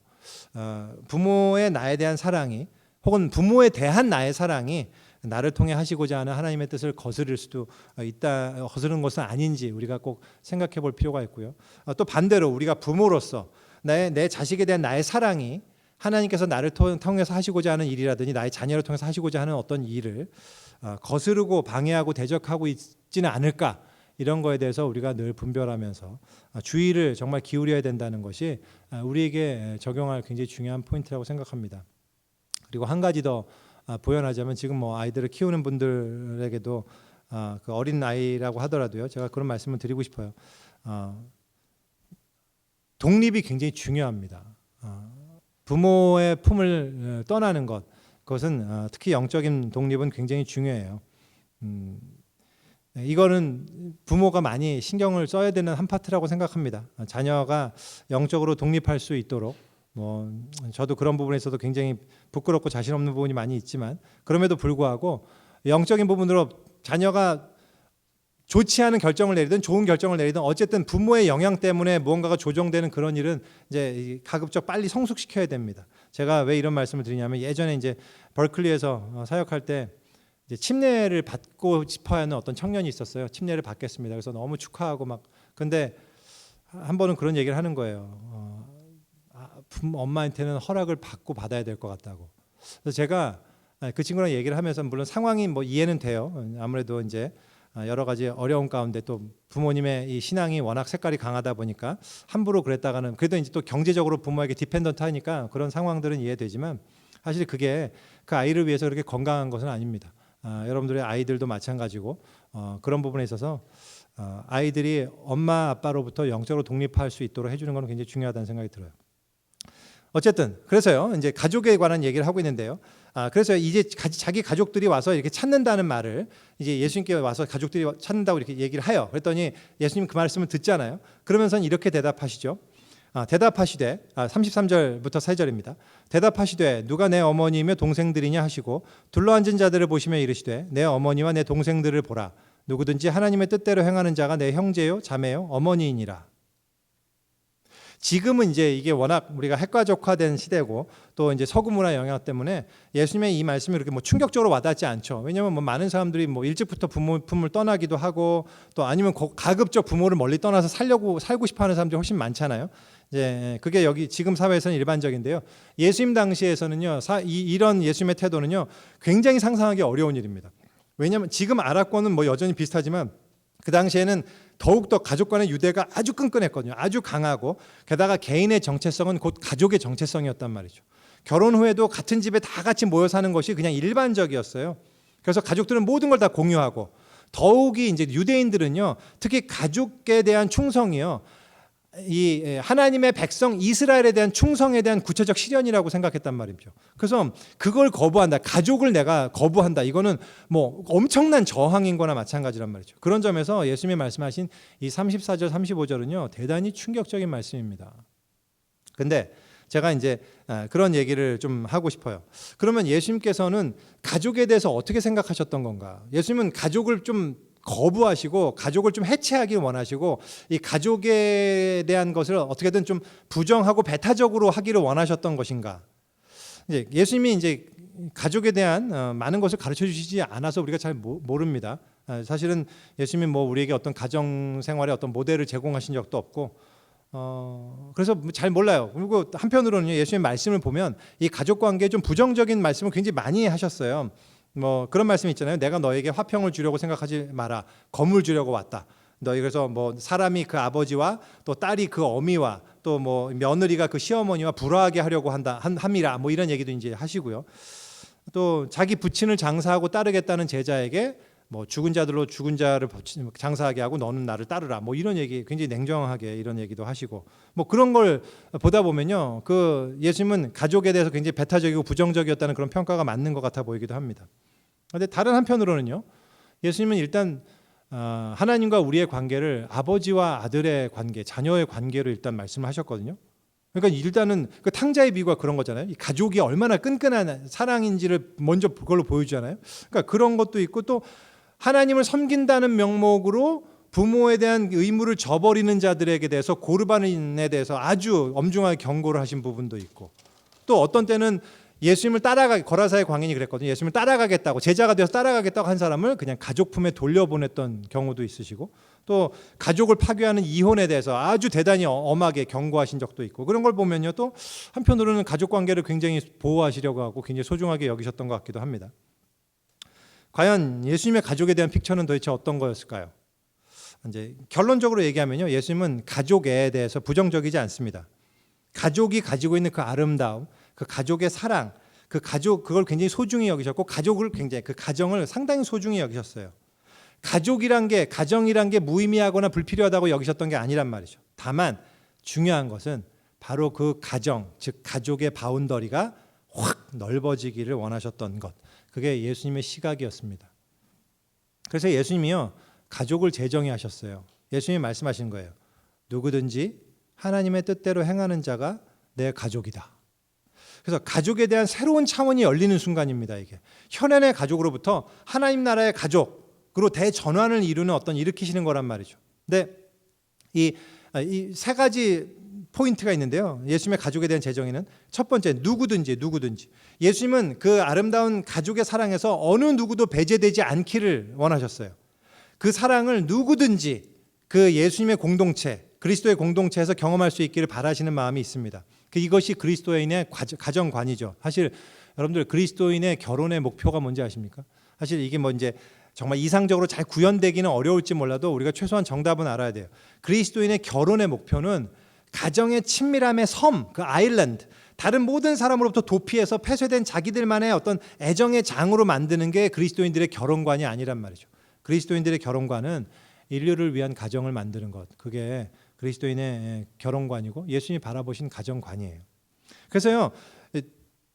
부모의 나에 대한 사랑이 혹은 부모에 대한 나의 사랑이 나를 통해 하시고자 하는 하나님의 뜻을 거스를 수도 있다, 거스르는 것은 아닌지 우리가 꼭 생각해 볼 필요가 있고요. 또 반대로 우리가 부모로서 내 자식에 대한 나의 사랑이 하나님께서 나를 통해서 하시고자 하는 일이라든지 나의 자녀를 통해서 하시고자 하는 어떤 일을 거스르고 방해하고 대적하고 있지는 않을까, 이런 거에 대해서 우리가 늘 분별하면서 주의를 정말 기울여야 된다는 것이 우리에게 적용할 굉장히 중요한 포인트라고 생각합니다. 그리고 한 가지 더 보완하자면 지금 뭐 아이들을 키우는 분들에게도 그 어린 아이라고 하더라도요, 제가 그런 말씀을 드리고 싶어요. 독립이 굉장히 중요합니다. 부모의 품을 떠나는 것, 그것은 특히 영적인 독립은 굉장히 중요해요. 이거는 부모가 많이 신경을 써야 되는 한 파트라고 생각합니다. 자녀가 영적으로 독립할 수 있도록, 뭐 저도 그런 부분에서도 굉장히 부끄럽고 자신 없는 부분이 많이 있지만 그럼에도 불구하고 영적인 부분으로 자녀가 좋지 않은 결정을 내리든 좋은 결정을 내리든 어쨌든 부모의 영향 때문에 무언가가 조정되는 그런 일은 이제 가급적 빨리 성숙시켜야 됩니다. 제가 왜 이런 말씀을 드리냐면 예전에 이제 버클리에서 사역할 때 이제 침례를 받고 싶어하는 어떤 청년이 있었어요. 침례를 받겠습니다. 그래서 너무 축하하고 막, 근데 한 번은 그런 얘기를 하는 거예요. 엄마한테는 허락을 받고 받아야 될 것 같다고. 그래서 제가 그 친구랑 얘기를 하면서 물론 상황이 뭐 이해는 돼요. 아무래도 이제 여러 가지 어려운 가운데 또 부모님의 이 신앙이 워낙 색깔이 강하다 보니까 함부로 그랬다가는, 그래도 이제 또 경제적으로 부모에게 디펜던트 하니까 그런 상황들은 이해되지만 사실 그게 그 아이를 위해서 그렇게 건강한 것은 아닙니다. 여러분들의 아이들도 마찬가지고 그런 부분에 있어서 아이들이 엄마 아빠로부터 영적으로 독립할 수 있도록 해주는 것은 굉장히 중요하다는 생각이 들어요. 어쨌든 그래서요, 이제 가족에 관한 얘기를 하고 있는데요. 그래서 이제 자기 가족들이 와서 이렇게 찾는다는 말을 이제 예수님께 와서 가족들이 찾는다고 이렇게 얘기를 해요. 그랬더니 예수님 그 말씀을 듣잖아요. 그러면서 이렇게 대답하시죠. 대답하시되 33절부터 4절입니다. 대답하시되 누가 내 어머니이며 동생들이냐 하시고 둘러앉은 자들을 보시며 이르시되 내 어머니와 내 동생들을 보라. 누구든지 하나님의 뜻대로 행하는 자가 내 형제요 자매요 어머니이니라. 지금은 이제 이게 워낙 우리가 핵가족화된 시대고 또 이제 서구 문화 영향 때문에 예수님의 이 말씀이 그렇게 뭐 충격적으로 와닿지 않죠. 왜냐하면 뭐 많은 사람들이 뭐 일찍부터 부모 품을 떠나기도 하고 또 아니면 가급적 부모를 멀리 떠나서 살고 싶어하는 사람들이 훨씬 많잖아요. 이제 그게 여기 지금 사회에서는 일반적인데요. 예수님 당시에서는요, 이런 예수님의 태도는요 굉장히 상상하기 어려운 일입니다. 왜냐하면 지금 아랍권은 뭐 여전히 비슷하지만 그 당시에는 더욱더 가족 간의 유대가 아주 끈끈했거든요. 아주 강하고 게다가 개인의 정체성은 곧 가족의 정체성이었단 말이죠. 결혼 후에도 같은 집에 다 같이 모여 사는 것이 그냥 일반적이었어요. 그래서 가족들은 모든 걸 다 공유하고, 더욱이 이제 유대인들은요 특히 가족에 대한 충성이요 이 하나님의 백성 이스라엘에 대한 충성에 대한 구체적 실현이라고 생각했단 말이죠. 그래서 그걸 거부한다, 가족을 내가 거부한다, 이거는 뭐 엄청난 저항인 거나 마찬가지란 말이죠. 그런 점에서 예수님이 말씀하신 이 34절 35절은요 대단히 충격적인 말씀입니다. 근데 제가 이제 그런 얘기를 좀 하고 싶어요. 그러면 예수님께서는 가족에 대해서 어떻게 생각하셨던 건가? 예수님은 가족을 좀 거부하시고 가족을 좀 해체하기 원하시고 이 가족에 대한 것을 어떻게든 좀 부정하고 배타적으로 하기를 원하셨던 것인가? 이제 예수님이 이제 가족에 대한 많은 것을 가르쳐 주시지 않아서 우리가 잘 모릅니다. 사실은 예수님이 뭐 우리에게 어떤 가정 생활의 어떤 모델을 제공하신 적도 없고 그래서 잘 몰라요. 그리고 한편으로는 예수님의 말씀을 보면 이 가족 관계에 좀 부정적인 말씀을 굉장히 많이 하셨어요. 뭐 그런 말씀이 있잖아요. 내가 너에게 화평을 주려고 생각하지 마라. 검을 주려고 왔다. 너희 그래서 뭐 사람이 그 아버지와 또 딸이 그 어미와 또 뭐 며느리가 그 시어머니와 불화하게 하려고 함이라 뭐 이런 얘기도 이제 하시고요. 또 자기 부친을 장사하고 따르겠다는 제자에게 뭐 죽은 자들로 죽은 자를 장사하게 하고 너는 나를 따르라 뭐 이런 얘기 굉장히 냉정하게 이런 얘기도 하시고 뭐 그런 걸 보다 보면요 그 예수님은 가족에 대해서 굉장히 배타적이고 부정적이었다는 그런 평가가 맞는 것 같아 보이기도 합니다. 그런데 다른 한편으로는요 예수님은 일단 하나님과 우리의 관계를 아버지와 아들의 관계, 자녀의 관계로 일단 말씀을 하셨거든요. 그러니까 일단은 그 탕자의 비유가 그런 거잖아요. 이 가족이 얼마나 끈끈한 사랑인지를 먼저 그걸로 보여주잖아요. 그러니까 그런 것도 있고 또 하나님을 섬긴다는 명목으로 부모에 대한 의무를 저버리는 자들에게 대해서 고르반에 대해서 아주 엄중하게 경고를 하신 부분도 있고 또 어떤 때는 예수님을 거라사의 광인이 그랬거든요. 예수님을 따라가겠다고 제자가 되어서 따라가겠다고 한 사람을 그냥 가족 품에 돌려보냈던 경우도 있으시고 또 가족을 파괴하는 이혼에 대해서 아주 대단히 엄하게 경고하신 적도 있고 그런 걸 보면요 또 한편으로는 가족 관계를 굉장히 보호하시려고 하고 굉장히 소중하게 여기셨던 것 같기도 합니다. 과연 예수님의 가족에 대한 픽처는 도대체 어떤 거였을까요? 이제 결론적으로 얘기하면요 예수님은 가족에 대해서 부정적이지 않습니다. 가족이 가지고 있는 그 아름다움, 그 가족의 사랑, 그걸 굉장히 소중히 여기셨고 그 가정을 상당히 소중히 여기셨어요. 가정이란 게 무의미하거나 불필요하다고 여기셨던 게 아니란 말이죠. 다만 중요한 것은 바로 그 가정, 즉 가족의 바운더리가 확 넓어지기를 원하셨던 것. 그게 예수님의 시각이었습니다. 그래서 예수님이요 가족을 재정의 하셨어요. 예수님이 말씀하신 거예요. 누구든지 하나님의 뜻대로 행하는 자가 내 가족이다. 그래서 가족에 대한 새로운 차원이 열리는 순간입니다. 이게 현현의 가족으로부터 하나님 나라의 가족으로 대전환을 일으키시는 거란 말이죠. 근데 이 세 가지 포인트가 있는데요. 예수님의 가족에 대한 재정의는 첫 번째 누구든지 예수님은 그 아름다운 가족의 사랑에서 어느 누구도 배제되지 않기를 원하셨어요. 그 사랑을 누구든지 그 예수님의 공동체 그리스도의 공동체에서 경험할 수 있기를 바라시는 마음이 있습니다. 이것이 그리스도인의 가정관이죠. 사실 여러분들 그리스도인의 결혼의 목표가 뭔지 아십니까? 사실 이게 뭐 이제 정말 이상적으로 잘 구현되기는 어려울지 몰라도 우리가 최소한 정답은 알아야 돼요. 그리스도인의 결혼의 목표는 가정의 친밀함의 섬, 그 아일랜드, 다른 모든 사람으로부터 도피해서 폐쇄된 자기들만의 어떤 애정의 장으로 만드는 게 그리스도인들의 결혼관이 아니란 말이죠. 그리스도인들의 결혼관은 인류를 위한 가정을 만드는 것, 그게 그리스도인의 결혼관이고 예수님이 바라보신 가정관이에요. 그래서요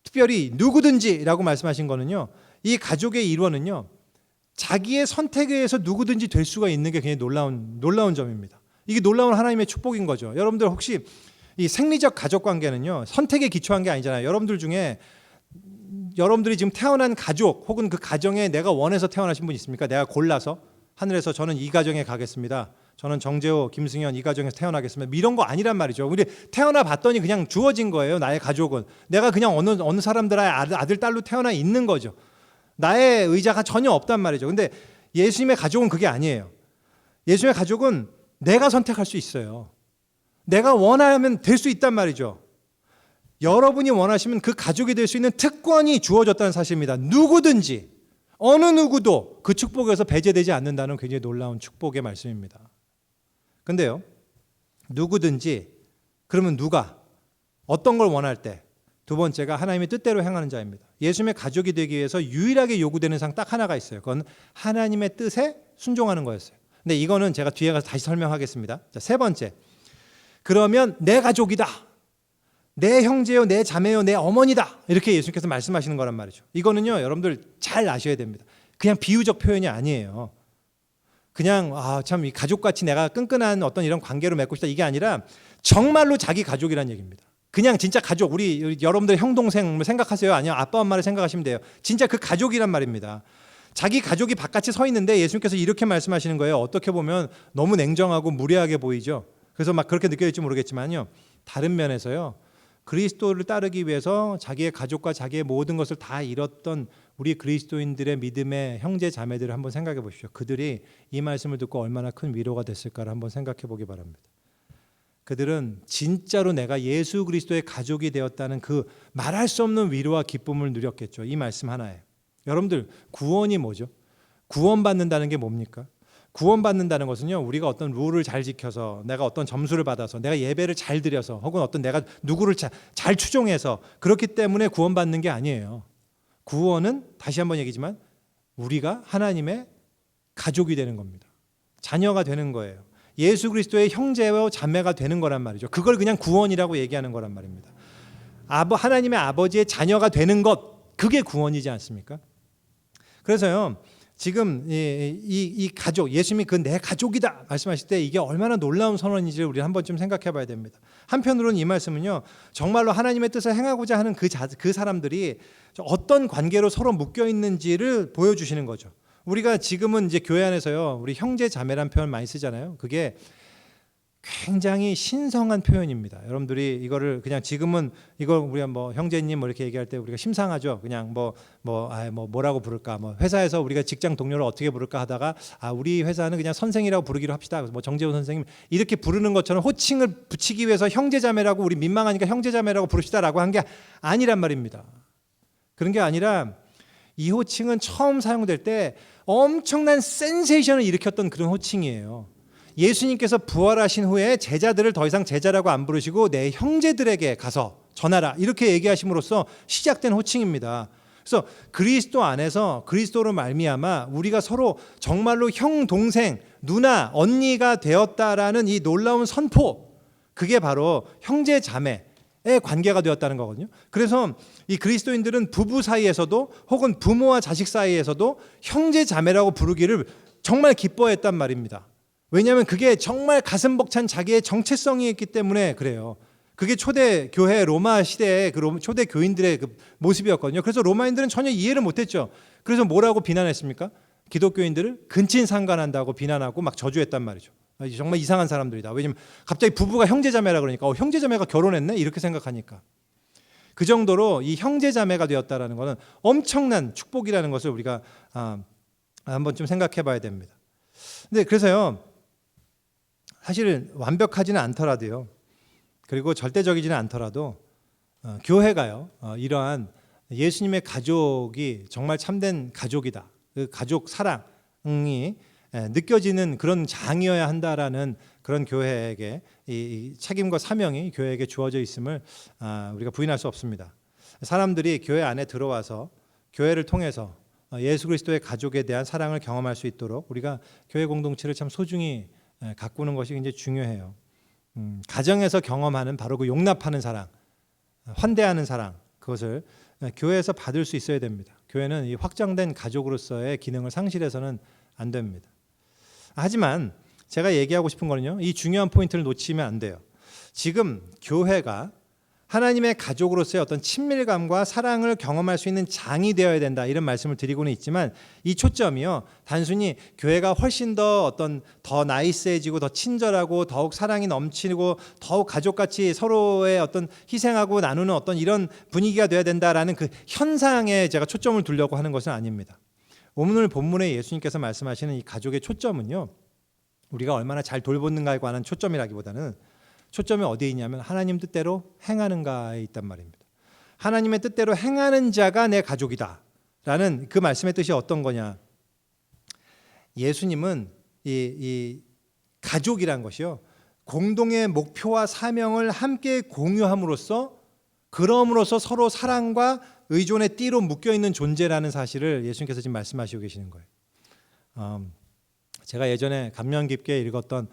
특별히 누구든지라고 말씀하신 거는요 이 가족의 일원은요 자기의 선택에 의해서 누구든지 될 수가 있는 게 굉장히 놀라운 점입니다. 이게 놀라운 하나님의 축복인 거죠. 여러분들 혹시 이 생리적 가족관계는요 선택에 기초한 게 아니잖아요. 여러분들 중에 여러분들이 지금 태어난 가족 혹은 그 가정에 내가 원해서 태어나신 분 있습니까? 내가 골라서 하늘에서 저는 이 가정에 가겠습니다. 저는 정재호, 김승현 이 가정에서 태어나겠습니다. 이런 거 아니란 말이죠. 우리 태어나 봤더니 그냥 주어진 거예요. 나의 가족은 내가 그냥 어느 사람들의 아들, 딸로 태어나 있는 거죠. 나의 의자가 전혀 없단 말이죠. 근데 예수님의 가족은 그게 아니에요. 예수님의 가족은 내가 선택할 수 있어요. 내가 원하면 될 수 있단 말이죠. 여러분이 원하시면 그 가족이 될 수 있는 특권이 주어졌다는 사실입니다. 누구든지 어느 누구도 그 축복에서 배제되지 않는다는 굉장히 놀라운 축복의 말씀입니다. 근데요 누구든지 그러면 누가 어떤 걸 원할 때 두 번째가 하나님의 뜻대로 행하는 자입니다. 예수님의 가족이 되기 위해서 유일하게 요구되는 사항 딱 하나가 있어요. 그건 하나님의 뜻에 순종하는 거였어요. 근데 이거는 제가 뒤에 가서 다시 설명하겠습니다. 자, 세 번째, 그러면 내 가족이다, 내 형제요, 내 자매요, 내 어머니다, 이렇게 예수님께서 말씀하시는 거란 말이죠. 이거는요 여러분들 잘 아셔야 됩니다. 그냥 비유적 표현이 아니에요. 그냥 참 이 가족같이 내가 끈끈한 어떤 이런 관계로 맺고 싶다 이게 아니라 정말로 자기 가족이란 얘기입니다. 그냥 진짜 가족, 우리 여러분들 형 동생 생각하세요? 아니요, 아빠 엄마를 생각하시면 돼요. 진짜 그 가족이란 말입니다. 자기 가족이 바깥에 서 있는데 예수님께서 이렇게 말씀하시는 거예요. 어떻게 보면 너무 냉정하고 무례하게 보이죠. 그래서 막 그렇게 느껴질지 모르겠지만요, 다른 면에서요, 그리스도를 따르기 위해서 자기의 가족과 자기의 모든 것을 다 잃었던 우리 그리스도인들의 믿음의 형제 자매들을 한번 생각해 보십시오. 그들이 이 말씀을 듣고 얼마나 큰 위로가 됐을까를 한번 생각해 보기 바랍니다. 그들은 진짜로 내가 예수 그리스도의 가족이 되었다는 그 말할 수 없는 위로와 기쁨을 누렸겠죠. 이 말씀 하나에. 여러분들, 구원이 뭐죠? 구원받는다는 게 뭡니까? 구원받는다는 것은요, 우리가 어떤 룰을 잘 지켜서, 내가 어떤 점수를 받아서, 내가 예배를 잘 드려서, 혹은 어떤 내가 누구를 잘 추종해서 그렇기 때문에 구원받는 게 아니에요. 구원은 다시 한번 얘기지만 우리가 하나님의 가족이 되는 겁니다. 자녀가 되는 거예요. 예수 그리스도의 형제와 자매가 되는 거란 말이죠. 그걸 그냥 구원이라고 얘기하는 거란 말입니다. 하나님의 아버지의 자녀가 되는 것, 그게 구원이지 않습니까? 그래서요, 지금 이 가족, 예수님이 그 내 가족이다 말씀하실 때 이게 얼마나 놀라운 선언인지를 우리 한번 좀 생각해 봐야 됩니다. 한편으로는 이 말씀은요, 정말로 하나님의 뜻을 행하고자 하는 그 사람들이 어떤 관계로 서로 묶여 있는지를 보여주시는 거죠. 우리가 지금은 이제 교회 안에서요, 우리 형제 자매란 표현 많이 쓰잖아요. 그게 굉장히 신성한 표현입니다. 여러분들이 이거를 그냥 지금은 이걸 우리가 뭐 형제님 뭐 이렇게 얘기할 때 우리가 심상하죠. 그냥 뭐라고 부를까? 뭐 회사에서 우리가 직장 동료를 어떻게 부를까 하다가 우리 회사는 그냥 선생이라고 부르기로 합시다. 뭐 정재훈 선생님 이렇게 부르는 것처럼 호칭을 붙이기 위해서 형제자매라고, 우리 민망하니까 형제자매라고 부르시다라고 한 게 아니란 말입니다. 그런 게 아니라 이 호칭은 처음 사용될 때 엄청난 센세이션을 일으켰던 그런 호칭이에요. 예수님께서 부활하신 후에 제자들을 더 이상 제자라고 안 부르시고 내 형제들에게 가서 전하라, 이렇게 얘기하심으로써 시작된 호칭입니다. 그래서 그리스도 안에서 그리스도로 말미암아 우리가 서로 정말로 형, 동생, 누나, 언니가 되었다라는 이 놀라운 선포, 그게 바로 형제 자매 의 관계가 되었다는 거거든요. 그래서 이 그리스도인들은 부부 사이에서도 혹은 부모와 자식 사이에서도 형제 자매라고 부르기를 정말 기뻐했단 말입니다. 왜냐하면 그게 정말 가슴 벅찬 자기의 정체성이었기 때문에 그래요. 그게 초대 교회 로마 시대의 초대 교인들의 그 모습이었거든요. 그래서 로마인들은 전혀 이해를 못했죠. 그래서 뭐라고 비난했습니까? 기독교인들을 근친상간한다고 비난하고 막 저주했단 말이죠. 정말 이상한 사람들이다. 왜냐면 갑자기 부부가 형제자매라 그러니까 형제자매가 결혼했네? 이렇게 생각하니까. 그 정도로 이 형제자매가 되었다는 것은 엄청난 축복이라는 것을 우리가 한번 좀 생각해 봐야 됩니다. 근데 그래서요, 사실 완벽하지는 않더라도요, 그리고 절대적이지는 않더라도 교회가요, 이러한 예수님의 가족이 정말 참된 가족이다, 그 가족 사랑이 느껴지는 그런 장이어야 한다라는 그런 교회에게 이 책임과 사명이 교회에게 주어져 있음을 우리가 부인할 수 없습니다. 사람들이 교회 안에 들어와서 교회를 통해서 예수 그리스도의 가족에 대한 사랑을 경험할 수 있도록 우리가 교회 공동체를 참 소중히 가꾸는 것이 굉장히 중요해요. 가정에서 경험하는 바로 그 용납하는 사랑, 환대하는 사랑, 그것을 교회에서 받을 수 있어야 됩니다. 교회는 이 확장된 가족으로서의 기능을 상실해서는 안 됩니다. 하지만 제가 얘기하고 싶은 거는요, 이 중요한 포인트를 놓치면 안 돼요. 지금 교회가 하나님의 가족으로서의 어떤 친밀감과 사랑을 경험할 수 있는 장이 되어야 된다, 이런 말씀을 드리고는 있지만, 이 초점이요, 단순히 교회가 훨씬 더 나이스해지고 더 친절하고 더욱 사랑이 넘치고 더욱 가족같이 서로의 어떤 희생하고 나누는 어떤 이런 분위기가 되어야 된다라는 그 현상에 제가 초점을 두려고 하는 것은 아닙니다. 오늘 본문에 예수님께서 말씀하시는 이 가족의 초점은요, 우리가 얼마나 잘 돌보는가에 관한 초점이라기보다는 초점이 어디에 있냐면 하나님 뜻대로 행하는가에 있단 말입니다. 하나님의 뜻대로 행하는 자가 내 가족이다 라는 그 말씀의 뜻이 어떤 거냐, 예수님은 이 가족이란 것이요, 공동의 목표와 사명을 함께 공유함으로써 그럼으로써 서로 사랑과 의존의 띠로 묶여있는 존재라는 사실을 예수님께서 지금 말씀하시고 계시는 거예요. 제가 예전에 감명 깊게 읽었던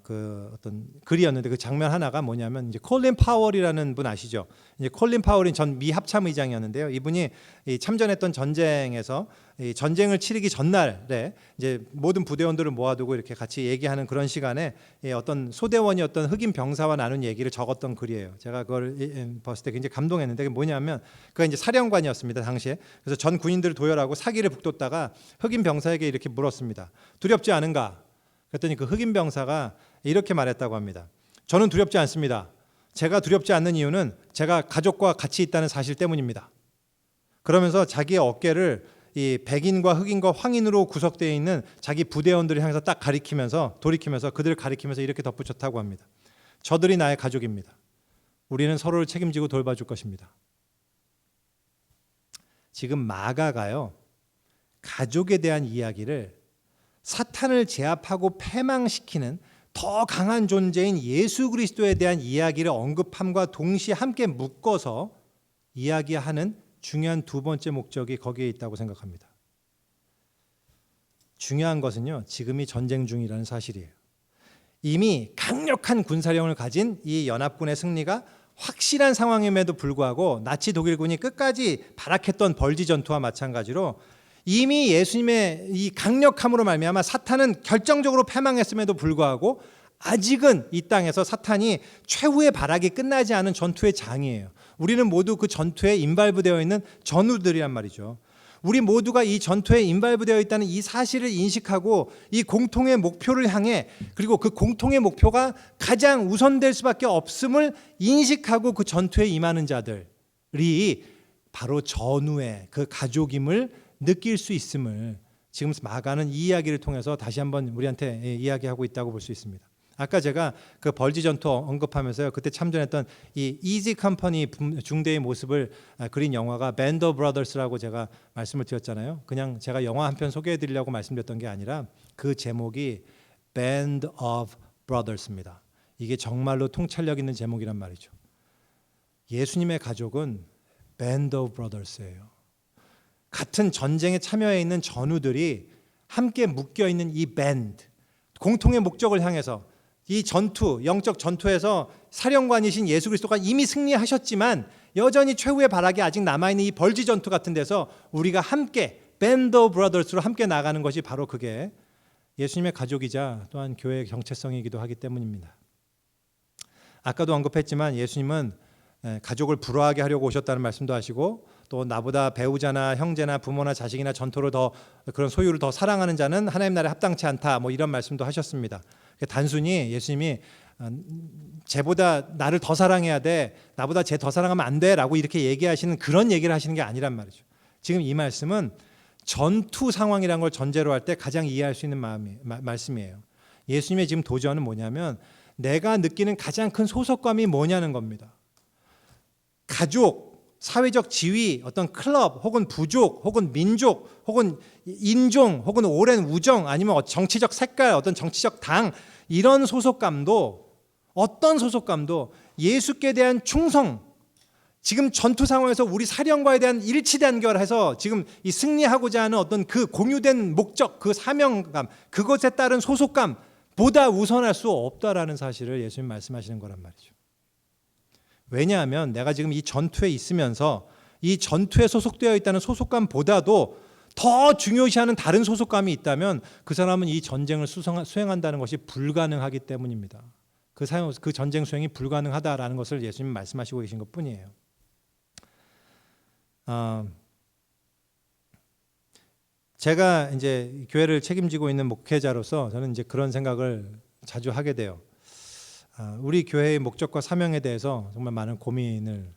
그 어떤 글이었는데 그 장면 하나가 뭐냐면 이제 콜린 파월이라는 분 아시죠? 이제 콜린 파월이 전 미 합참의장이었는데요. 이분이 이 참전했던 전쟁에서 이 전쟁을 치르기 전날에 이제 모든 부대원들을 모아두고 이렇게 같이 얘기하는 그런 시간에 어떤 소대원이었던 흑인 병사와 나눈 얘기를 적었던 글이에요. 제가 그걸 봤을 때 굉장히 감동했는데 그게 뭐냐면 그가 이제 사령관이었습니다 당시에. 그래서 전 군인들을 도열하고 사기를 북돋다가 흑인 병사에게 이렇게 물었습니다. 두렵지 않은가? 그랬더니 그 흑인 병사가 이렇게 말했다고 합니다. 저는 두렵지 않습니다. 제가 두렵지 않는 이유는 제가 가족과 같이 있다는 사실 때문입니다. 그러면서 자기의 어깨를 이 백인과 흑인과 황인으로 구성되어 있는 자기 부대원들을 향해서 딱 돌이키면서 그들을 가리키면서 이렇게 덧붙였다고 합니다. 저들이 나의 가족입니다. 우리는 서로를 책임지고 돌봐줄 것입니다. 지금 마가가요, 가족에 대한 이야기를 사탄을 제압하고 패망시키는 더 강한 존재인 예수 그리스도에 대한 이야기를 언급함과 동시에 함께 묶어서 이야기하는 중요한 두 번째 목적이 거기에 있다고 생각합니다. 중요한 것은요, 지금이 전쟁 중이라는 사실이에요. 이미 강력한 군사력을 가진 이 연합군의 승리가 확실한 상황임에도 불구하고 나치 독일군이 끝까지 발악했던 벌지 전투와 마찬가지로 이미 예수님의 이 강력함으로 말미암아 사탄은 결정적으로 패망했음에도 불구하고 아직은 이 땅에서 사탄이 최후의 발악이 끝나지 않은 전투의 장이에요. 우리는 모두 그 전투에 인발부되어 있는 전우들이란 말이죠. 우리 모두가 이 전투에 인발부되어 있다는 이 사실을 인식하고 이 공통의 목표를 향해, 그리고 그 공통의 목표가 가장 우선될 수밖에 없음을 인식하고 그 전투에 임하는 자들이 바로 전우의 그 가족임을 느낄 수 있음을 지금 마가는 이 이야기를 통해서 다시 한번 우리한테 이야기하고 있다고 볼 수 있습니다. 아까 제가 그 벌지 전투 언급하면서요, 그때 참전했던 이 이지 컴퍼니 중대의 모습을 그린 영화가 밴드 오브 브라더스라고 제가 말씀을 드렸잖아요. 그냥 제가 영화 한 편 소개해 드리려고 말씀드렸던 게 아니라 그 제목이 밴드 오브 브라더스입니다. 이게 정말로 통찰력 있는 제목이란 말이죠. 예수님의 가족은 밴드 오브 브라더스예요. 같은 전쟁에 참여해 있는 전우들이 함께 묶여 있는 이 밴드, 공통의 목적을 향해서 이 전투, 영적 전투에서 사령관이신 예수 그리스도가 이미 승리하셨지만 여전히 최후의 발악이 아직 남아있는 이 벌지 전투 같은 데서 우리가 함께 밴드 오브 브라더스로 함께 나가는 것이 바로 그게 예수님의 가족이자 또한 교회의 정체성이기도 하기 때문입니다. 아까도 언급했지만 예수님은 가족을 불화하게 하려고 오셨다는 말씀도 하시고, 또 나보다 배우자나 형제나 부모나 자식이나 전토를 더 그런 소유를 더 사랑하는 자는 하나님 나라에 합당치 않다, 뭐 이런 말씀도 하셨습니다. 단순히 예수님이 쟤보다 나를 더 사랑해야 돼, 나보다 쟤 더 사랑하면 안 돼라고 이렇게 얘기하시는 그런 얘기를 하시는 게 아니란 말이죠. 지금 이 말씀은 전투 상황이라는 걸 전제로 할 때 가장 이해할 수 있는 말씀이에요. 예수님의 지금 도전은 뭐냐면 내가 느끼는 가장 큰 소속감이 뭐냐는 겁니다. 가족, 사회적 지위, 어떤 클럽 혹은 부족 혹은 민족 혹은 인종 혹은 오랜 우정, 아니면 정치적 색깔, 어떤 정치적 당, 이런 소속감도, 어떤 소속감도 예수께 대한 충성, 지금 전투 상황에서 우리 사령과에 대한 일치 단결해서 지금 이 승리하고자 하는 어떤 그 공유된 목적, 그 사명감, 그것에 따른 소속감보다 우선할 수 없다라는 사실을 예수님 말씀하시는 거란 말이죠. 왜냐하면 내가 지금 이 전투에 있으면서 이 전투에 소속되어 있다는 소속감보다도 더 중요시하는 다른 소속감이 있다면 그 사람은 이 전쟁을 수행한다는 것이 불가능하기 때문입니다. 그 전쟁 수행이 불가능하다라는 것을 예수님이 말씀하시고 계신 것뿐이에요. 제가 이제 교회를 책임지고 있는 목회자로서 저는 이제 그런 생각을 자주 하게 돼요. 우리 교회의 목적과 사명에 대해서 정말 많은 고민을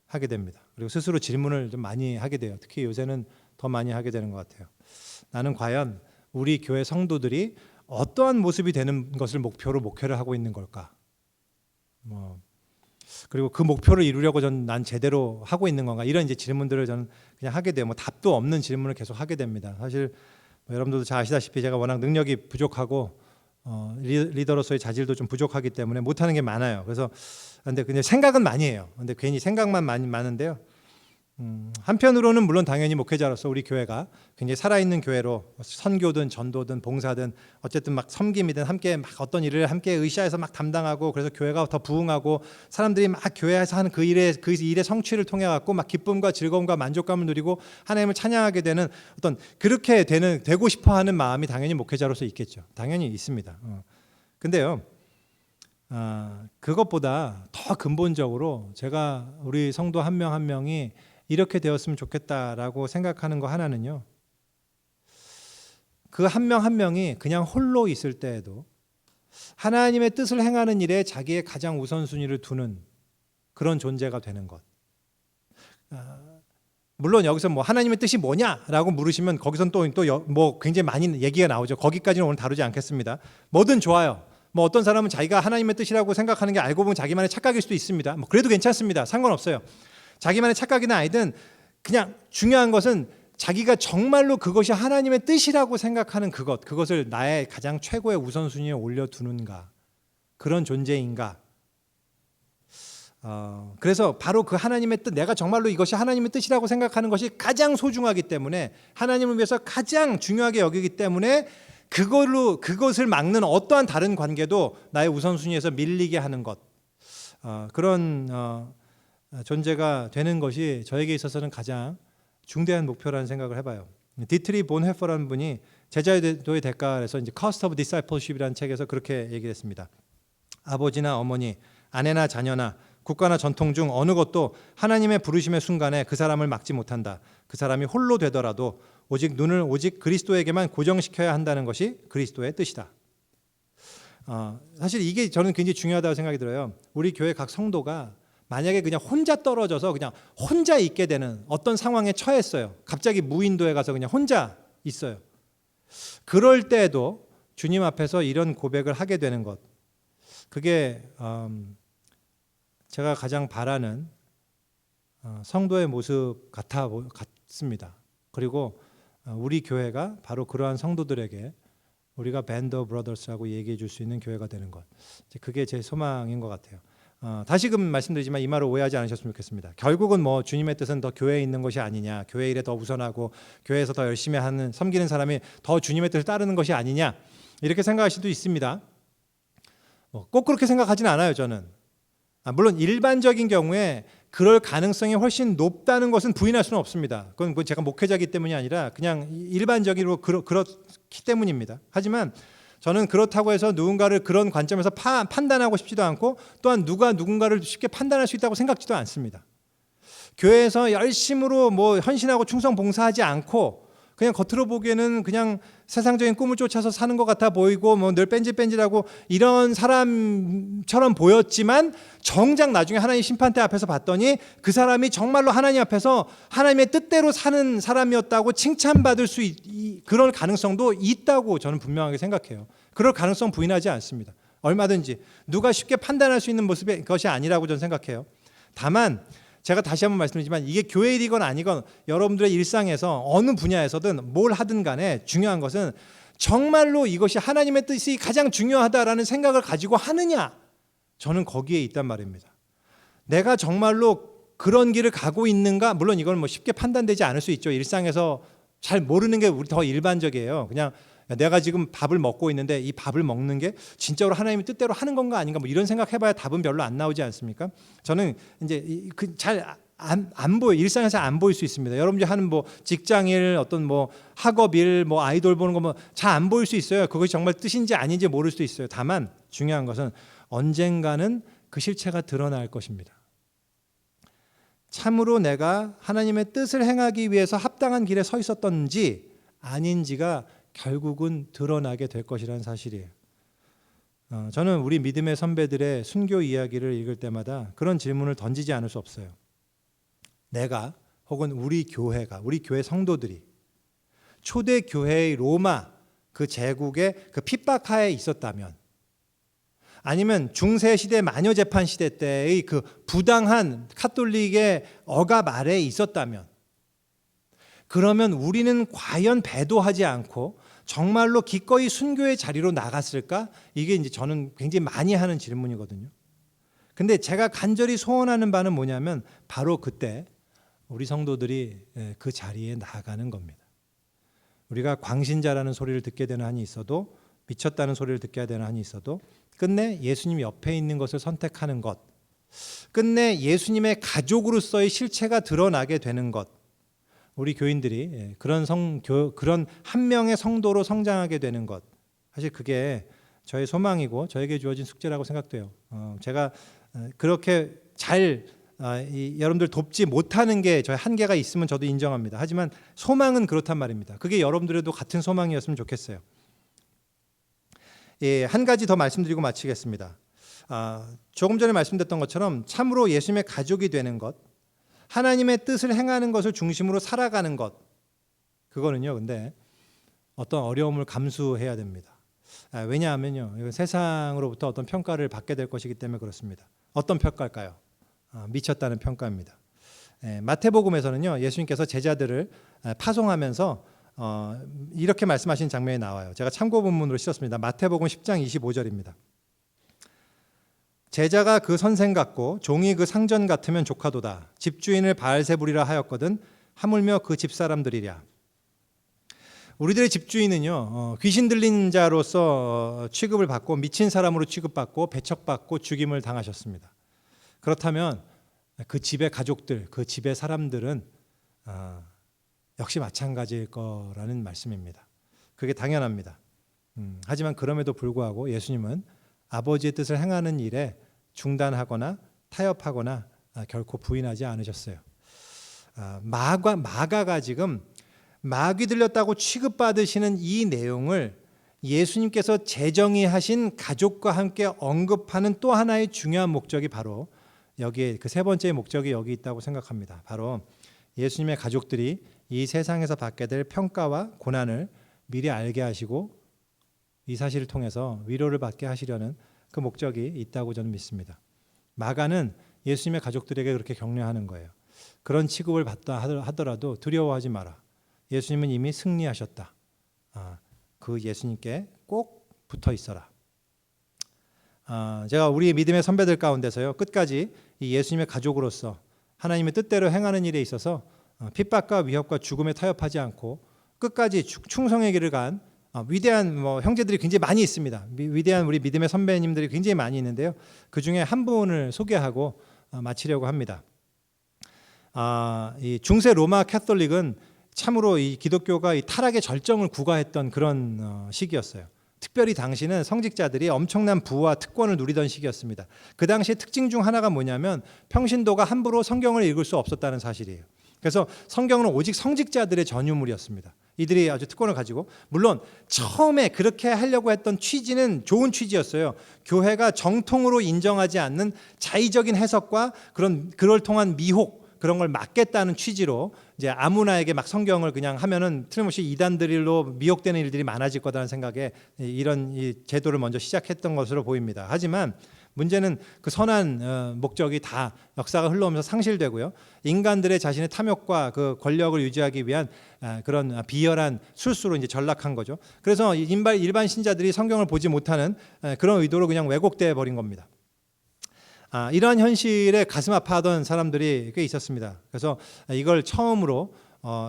하게 됩니다. 그리고 스스로 질문을 좀 많이 하게 돼요. 특히 요새는 더 많이 하게 되는 것 같아요. 나는 과연 우리 교회 성도들이 어떠한 모습이 되는 것을 목표로 목회를 하고 있는 걸까? 그리고 그 목표를 이루려고 난 제대로 하고 있는 건가? 이런 이제 질문들을 저는 그냥 하게 돼요. 답도 없는 질문을 계속 하게 됩니다. 사실 여러분들도 잘 아시다시피 제가 워낙 능력이 부족하고 리더로서의 자질도 좀 부족하기 때문에 못하는 게 많아요. 그래서 근데 그냥 생각은 많이 해요. 근데 괜히 생각만 많은데요. 한편으로는 물론 당연히 목회자로서 우리 교회가 굉장히 살아있는 교회로 선교든 전도든 봉사든 어쨌든 막 섬김이든 함께 막 어떤 일을 함께 의시해서 막 담당하고 그래서 교회가 더 부흥하고 사람들이 막 교회에서 하는 그 일의 성취를 통해 갖고 막 기쁨과 즐거움과 만족감을 누리고 하나님을 찬양하게 되는 어떤 그렇게 되고 싶어하는 마음이 당연히 목회자로서 있겠죠. 당연히 있습니다. 근데요. 그것보다 더 근본적으로 제가 우리 성도 한 명 한 명이 이렇게 되었으면 좋겠다라고 생각하는 거 하나는요. 그 한 명 한 명이 그냥 홀로 있을 때에도 하나님의 뜻을 행하는 일에 자기의 가장 우선순위를 두는 그런 존재가 되는 것. 물론 여기서 뭐 하나님의 뜻이 뭐냐라고 물으시면 거기선 또 뭐 굉장히 많이 얘기가 나오죠. 거기까지는 오늘 다루지 않겠습니다. 뭐든 좋아요. 뭐 어떤 사람은 자기가 하나님의 뜻이라고 생각하는 게 알고 보면 자기만의 착각일 수도 있습니다. 뭐 그래도 괜찮습니다. 상관없어요. 자기만의 착각이나 아니든 그냥 중요한 것은 자기가 정말로 그것이 하나님의 뜻이라고 생각하는 그것을 나의 가장 최고의 우선순위에 올려두는가, 그런 존재인가. 그래서 바로 그 하나님의 뜻, 내가 정말로 이것이 하나님의 뜻이라고 생각하는 것이 가장 소중하기 때문에, 하나님을 위해서 가장 중요하게 여기기 때문에 그것을 막는 어떠한 다른 관계도 나의 우선순위에서 밀리게 하는 것, 그런 존재가 되는 것이 저에게 있어서는 가장 중대한 목표라는 생각을 해봐요. 디트리 본헤퍼라는 분이 제자도의 대가에서 이제 Cost of Discipleship이라는 책에서 그렇게 얘기했습니다. 아버지나 어머니, 아내나 자녀나 국가나 전통 중 어느 것도 하나님의 부르심의 순간에 그 사람을 막지 못한다. 그 사람이 홀로 되더라도 오직 눈을 오직 그리스도에게만 고정시켜야 한다는 것이 그리스도의 뜻이다. 사실 이게 저는 굉장히 중요하다고 생각이 들어요. 우리 교회 각 성도가 만약에 그냥 혼자 떨어져서 그냥 혼자 있게 되는 어떤 상황에 처했어요. 갑자기 무인도에 가서 그냥 혼자 있어요. 그럴 때에도 주님 앞에서 이런 고백을 하게 되는 것, 그게 제가 가장 바라는 성도의 모습 같습니다. 그리고 우리 교회가 바로 그러한 성도들에게 우리가 밴드 오브 브러더스라고 얘기해 줄 수 있는 교회가 되는 것, 그게 제 소망인 것 같아요. 다시금 말씀드리지만 이 말을 오해하지 않으셨으면 좋겠습니다. 결국은 뭐 주님의 뜻은 더 교회에 있는 것이 아니냐, 교회 일에 더 우선하고 교회에서 더 열심히 하는 섬기는 사람이 더 주님의 뜻을 따르는 것이 아니냐, 이렇게 생각할 수도 있습니다. 꼭 그렇게 생각하지는 않아요. 저는 물론 일반적인 경우에 그럴 가능성이 훨씬 높다는 것은 부인할 수는 없습니다. 그건 제가 목회자이기 때문이 아니라 그냥 일반적으로 그렇기 때문입니다. 하지만 저는 그렇다고 해서 누군가를 그런 관점에서 판단하고 싶지도 않고, 또한 누군가를 쉽게 판단할 수 있다고 생각지도 않습니다. 교회에서 열심으로 뭐 헌신하고 충성 봉사하지 않고 그냥 겉으로 보기에는 그냥 세상적인 꿈을 쫓아서 사는 것 같아 보이고 뭐 늘 뺀질뺀질하고 이런 사람처럼 보였지만, 정작 나중에 하나님 심판대 앞에서 봤더니 그 사람이 정말로 하나님 앞에서 하나님의 뜻대로 사는 사람이었다고 칭찬받을 수 그런 가능성도 있다고 저는 분명하게 생각해요. 그럴 가능성 부인하지 않습니다. 얼마든지 누가 쉽게 판단할 수 있는 모습의 것이 아니라고 저는 생각해요. 다만 제가 다시 한번 말씀드리지만 이게 교회 일이건 아니건 여러분들의 일상에서 어느 분야에서든 뭘 하든 간에 중요한 것은 정말로 이것이 하나님의 뜻이 가장 중요하다라는 생각을 가지고 하느냐, 저는 거기에 있단 말입니다. 내가 정말로 그런 길을 가고 있는가, 물론 이건 뭐 쉽게 판단되지 않을 수 있죠. 일상에서 잘 모르는 게 우리 더 일반적이에요. 그냥 내가 지금 밥을 먹고 있는데 이 밥을 먹는 게 진짜로 하나님의 뜻대로 하는 건가 아닌가, 뭐 이런 생각해봐야 답은 별로 안 나오지 않습니까? 저는 이제 잘 안 보여, 일상에서 안 보일 수 있습니다. 여러분들이 하는 뭐 직장일, 어떤 뭐 학업일, 뭐 아이돌 보는 거 뭐 잘 안 보일 수 있어요. 그것이 정말 뜻인지 아닌지 모를 수도 있어요. 다만 중요한 것은 언젠가는 그 실체가 드러날 것입니다. 참으로 내가 하나님의 뜻을 행하기 위해서 합당한 길에 서 있었던지 아닌지가 결국은 드러나게 될 것이라는 사실이에요. 저는 우리 믿음의 선배들의 순교 이야기를 읽을 때마다 그런 질문을 던지지 않을 수 없어요. 내가 혹은 우리 교회가, 우리 교회 성도들이 초대 교회의 로마 그 제국의 그 핍박하에 있었다면, 아니면 중세 시대 마녀 재판 시대 때의 그 부당한 카톨릭의 억압 아래에 있었다면, 그러면 우리는 과연 배도하지 않고 정말로 기꺼이 순교의 자리로 나갔을까? 이게 이제 저는 굉장히 많이 하는 질문이거든요. 근데 제가 간절히 소원하는 바는 뭐냐면 바로 그때 우리 성도들이 그 자리에 나아가는 겁니다. 우리가 광신자라는 소리를 듣게 되는 한이 있어도, 미쳤다는 소리를 듣게 되는 한이 있어도, 끝내 예수님 옆에 있는 것을 선택하는 것, 끝내 예수님의 가족으로서의 실체가 드러나게 되는 것, 우리 교인들이 그런 한 명의 성도로 성장하게 되는 것, 사실 그게 저의 소망이고 저에게 주어진 숙제라고 생각돼요. 제가 그렇게 잘 여러분들 돕지 못하는 게 저의 한계가 있으면 저도 인정합니다. 하지만 소망은 그렇단 말입니다. 그게 여러분들에도 같은 소망이었으면 좋겠어요. 한 가지 더 말씀드리고 마치겠습니다. 조금 전에 말씀드렸던 것처럼 참으로 예수님의 가족이 되는 것, 하나님의 뜻을 행하는 것을 중심으로 살아가는 것, 그거는요, 근데 어떤 어려움을 감수해야 됩니다. 왜냐하면요, 이건 세상으로부터 어떤 평가를 받게 될 것이기 때문에 그렇습니다. 어떤 평가일까요? 미쳤다는 평가입니다. 마태복음에서는요, 예수님께서 제자들을 파송하면서 이렇게 말씀하신 장면이 나와요. 제가 참고 본문으로 씻었습니다. 마태복음 10장 25절입니다. 제자가 그 선생 같고 종이 그 상전 같으면 조카도다. 집주인을 바알세불이라 하였거든 하물며 그 집사람들이랴. 우리들의 집주인은요, 귀신 들린 자로서 취급을 받고 미친 사람으로 취급받고 배척받고 죽임을 당하셨습니다. 그렇다면 그 집의 가족들, 그 집의 사람들은 역시 마찬가지일 거라는 말씀입니다. 그게 당연합니다. 하지만 그럼에도 불구하고 예수님은 아버지의 뜻을 행하는 일에 중단하거나 타협하거나 결코 부인하지 않으셨어요. 마가가 지금 마귀 들렸다고 취급받으시는 이 내용을 예수님께서 재정의하신 가족과 함께 언급하는 또 하나의 중요한 목적이 바로 여기에 그 세 번째 목적이 여기 있다고 생각합니다. 바로 예수님의 가족들이 이 세상에서 받게 될 평가와 고난을 미리 알게 하시고 이 사실을 통해서 위로를 받게 하시려는 그 목적이 있다고 저는 믿습니다. 마가는 예수님의 가족들에게 그렇게 격려하는 거예요. 그런 취급을 받다 하더라도 두려워하지 마라. 예수님은 이미 승리하셨다. 그 예수님께 꼭 붙어 있어라. 제가 우리 믿음의 선배들 가운데서요, 끝까지 이 예수님의 가족으로서 하나님의 뜻대로 행하는 일에 있어서 핍박과 위협과 죽음에 타협하지 않고 끝까지 충성의 길을 간 위대한 형제들이 굉장히 많이 있습니다. 위대한 우리 믿음의 선배님들이 굉장히 많이 있는데요. 그 중에 한 분을 소개하고 마치려고 합니다. 이 중세 로마 캐톨릭은 참으로 이 기독교가 이 타락의 절정을 구가했던 그런 시기였어요. 특별히 당시는 성직자들이 엄청난 부와 특권을 누리던 시기였습니다. 그 당시의 특징 중 하나가 뭐냐면 평신도가 함부로 성경을 읽을 수 없었다는 사실이에요. 그래서 성경은 오직 성직자들의 전유물이었습니다. 이들이 아주 특권을 가지고, 물론 처음에 그렇게 하려고 했던 취지는 좋은 취지였어요. 교회가 정통으로 인정하지 않는 자의적인 해석과 그걸 통한 미혹, 그런 걸 막겠다는 취지로 이제 아무나에게 막 성경을 그냥 하면은 틀림없이 이단들로 미혹되는 일들이 많아질 거다라는 생각에 이런 이 제도를 먼저 시작했던 것으로 보입니다. 하지만 문제는 그 선한 목적이 다 역사가 흘러오면서 상실되고요. 인간들의 자신의 탐욕과 그 권력을 유지하기 위한 그런 비열한 술수로 이제 전락한 거죠. 그래서 일반 신자들이 성경을 보지 못하는 그런 의도로 그냥 왜곡돼 버린 겁니다. 이러한 현실에 가슴 아파하던 사람들이 꽤 있었습니다. 그래서 이걸 처음으로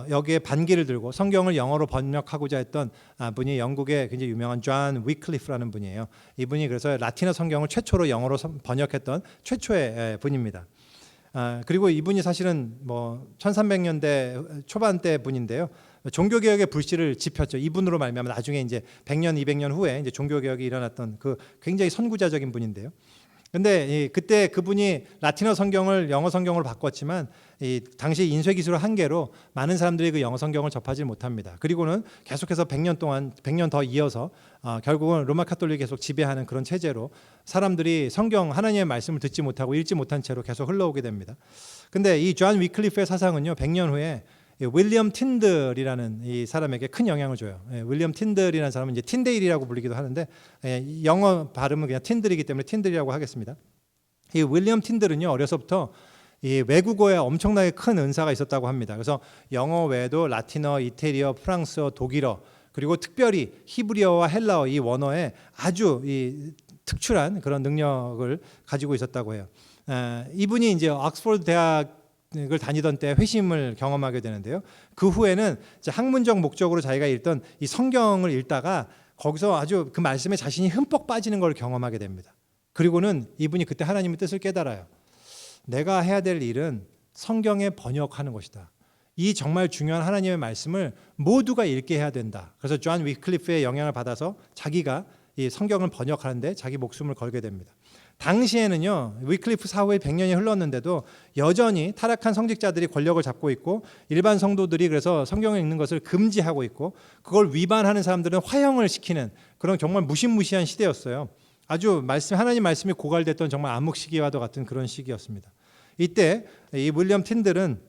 여기에 반기를 들고 성경을 영어로 번역하고자 했던 분이 영국의 굉장히 유명한 존 위클리프라는 분이에요. 이분이 그래서 라틴어 성경을 최초로 영어로 번역했던 최초의 분입니다. 그리고 이분이 사실은 1300년대 초반대 분인데요. 종교개혁의 불씨를 지폈죠. 이분으로 말미암아 나중에 이제 100년, 200년 후에 이제 종교개혁이 일어났던 그 굉장히 선구자적인 분인데요. 근데 그때 그분이 라틴어 성경을 영어 성경으로 바꿨지만 이 당시 인쇄 기술의 한계로 많은 사람들이 그 영어 성경을 접하지 못합니다. 그리고는 계속해서 100년 더 이어서 결국은 로마 카톨릭이 계속 지배하는 그런 체제로 사람들이 성경 하나님의 말씀을 듣지 못하고 읽지 못한 채로 계속 흘러오게 됩니다. 근데 이 존 위클리프의 사상은요, 100년 후에 윌리엄 틴들이라는 이 사람에게 큰 영향을 줘요. 윌리엄 틴들이라는 사람은 이제 틴데일이라고 불리기도 하는데 영어 발음은 그냥 틴들이기 때문에 틴들이라고 하겠습니다. 이 윌리엄 틴들은요, 어려서부터 이 외국어에 엄청나게 큰 은사가 있었다고 합니다. 그래서 영어 외에도 라틴어, 이태리어, 프랑스어, 독일어, 그리고 특별히 히브리어와 헬라어 이 원어에 아주 이 특출한 그런 능력을 가지고 있었다고 해요. 이분이 이제 옥스퍼드 대학 대학을 다니던 때 회심을 경험하게 되는데요. 그 후에는 이제 학문적 목적으로 자기가 읽던 이 성경을 읽다가 거기서 아주 그 말씀에 자신이 흠뻑 빠지는 걸 경험하게 됩니다. 그리고는 이분이 그때 하나님의 뜻을 깨달아요. 내가 해야 될 일은 성경에 번역하는 것이다. 이 정말 중요한 하나님의 말씀을 모두가 읽게 해야 된다. 그래서 존 위클리프의 영향을 받아서 자기가 이 성경을 번역하는데 자기 목숨을 걸게 됩니다. 당시에는요, 위클리프 사후에 100년이 흘렀는데도 여전히 타락한 성직자들이 권력을 잡고 있고 일반 성도들이 그래서 성경을 읽는 것을 금지하고 있고 그걸 위반하는 사람들은 화형을 시키는 그런 정말 무시무시한 시대였어요. 아주 하나님 말씀이 고갈됐던 정말 암흑 시기와도 같은 그런 시기였습니다. 이때 이 윌리엄 틴들은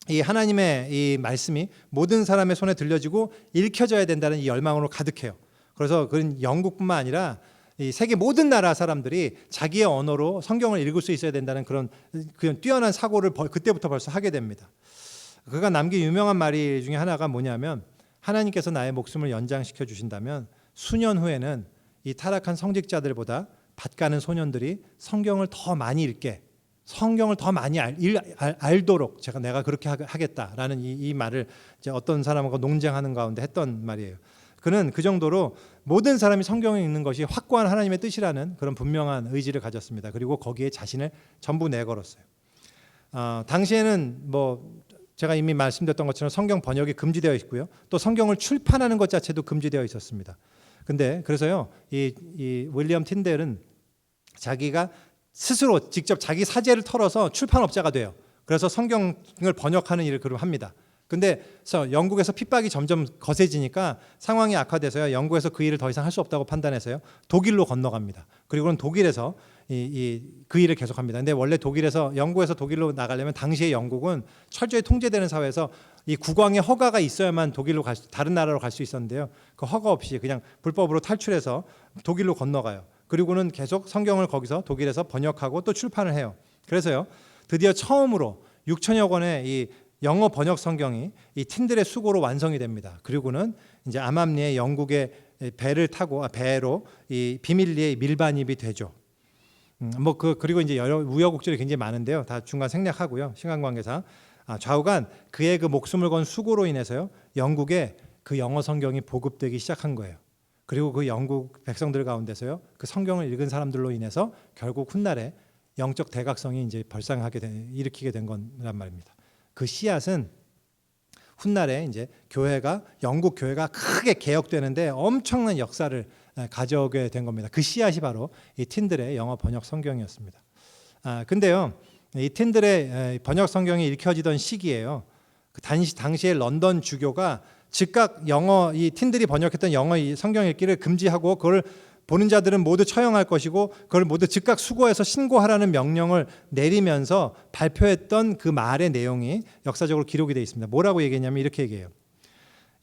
이 하나님의 이 말씀이 모든 사람의 손에 들려지고 읽혀져야 된다는 이 열망으로 가득해요. 그래서 그런 영국뿐만 아니라 이 세계 모든 나라 사람들이 자기의 언어로 성경을 읽을 수 있어야 된다는 그런 뛰어난 사고를 그때부터 벌써 하게 됩니다. 그가 남긴 유명한 말이 중에 하나가 뭐냐면 하나님께서 나의 목숨을 연장시켜 주신다면 수년 후에는 이 타락한 성직자들보다 밭가는 소년들이 성경을 더 많이 읽게 성경을 더 많이 알도록 내가 그렇게 하겠다라는 이 말을 이제 어떤 사람하고 논쟁하는 가운데 했던 말이에요. 그는 그 정도로 모든 사람이 성경을 읽는 것이 확고한 하나님의 뜻이라는 그런 분명한 의지를 가졌습니다. 그리고 거기에 자신을 전부 내걸었어요. 당시에는 제가 이미 말씀드렸던 것처럼 성경 번역이 금지되어 있고요. 또 성경을 출판하는 것 자체도 금지되어 있었습니다. 근데 그래서요, 이 윌리엄 틴델은 자기가 스스로 직접 자기 사재를 털어서 출판업자가 돼요. 그래서 성경을 번역하는 일을 그럼 합니다. 근데 영국에서 핍박이 점점 거세지니까 상황이 악화돼서요. 영국에서 그 일을 더 이상 할 수 없다고 판단해서요. 독일로 건너갑니다. 그리고는 독일에서 그 일을 계속합니다. 근데 원래 영국에서 독일로 나가려면 당시에 영국은 철저히 통제되는 사회에서 이 국왕의 허가가 있어야만 다른 나라로 갈 수 있었는데요. 그 허가 없이 그냥 불법으로 탈출해서 독일로 건너가요. 그리고는 계속 성경을 거기서 독일에서 번역하고 또 출판을 해요. 그래서요, 드디어 처음으로 6천여 권의 이 영어 번역 성경이 이 틴들의 수고로 완성이 됩니다. 그리고는 이제 암암리에 영국의 배로 이 비밀리에 밀반입이 되죠. 그리고 이제 여러 우여곡절이 굉장히 많은데요. 다 중간 생략하고요. 시간 관계상 좌우간 그의 그 목숨을 건 수고로 인해서요, 영국에 그 영어 성경이 보급되기 시작한 거예요. 그리고 그 영국 백성들 가운데서요, 그 성경을 읽은 사람들로 인해서 결국 훗날에 영적 대각성이 이제 일으키게 된 거란 말입니다. 그 씨앗은 훗날에 이제 영국 교회가 크게 개혁되는데 엄청난 역사를 가져오게 된 겁니다. 그 씨앗이 바로 이 틴들의 영어 번역 성경이었습니다. 근데요, 이 틴들의 번역 성경이 읽혀지던 시기에요. 그 당시에 런던 주교가 즉각 이 틴들이 번역했던 영어 성경 읽기를 금지하고 그걸 보는 자들은 모두 처형할 것이고 그걸 모두 즉각 수거해서 신고하라는 명령을 내리면서 발표했던 그 말의 내용이 역사적으로 기록이 되어 있습니다. 뭐라고 얘기했냐면 이렇게 얘기해요.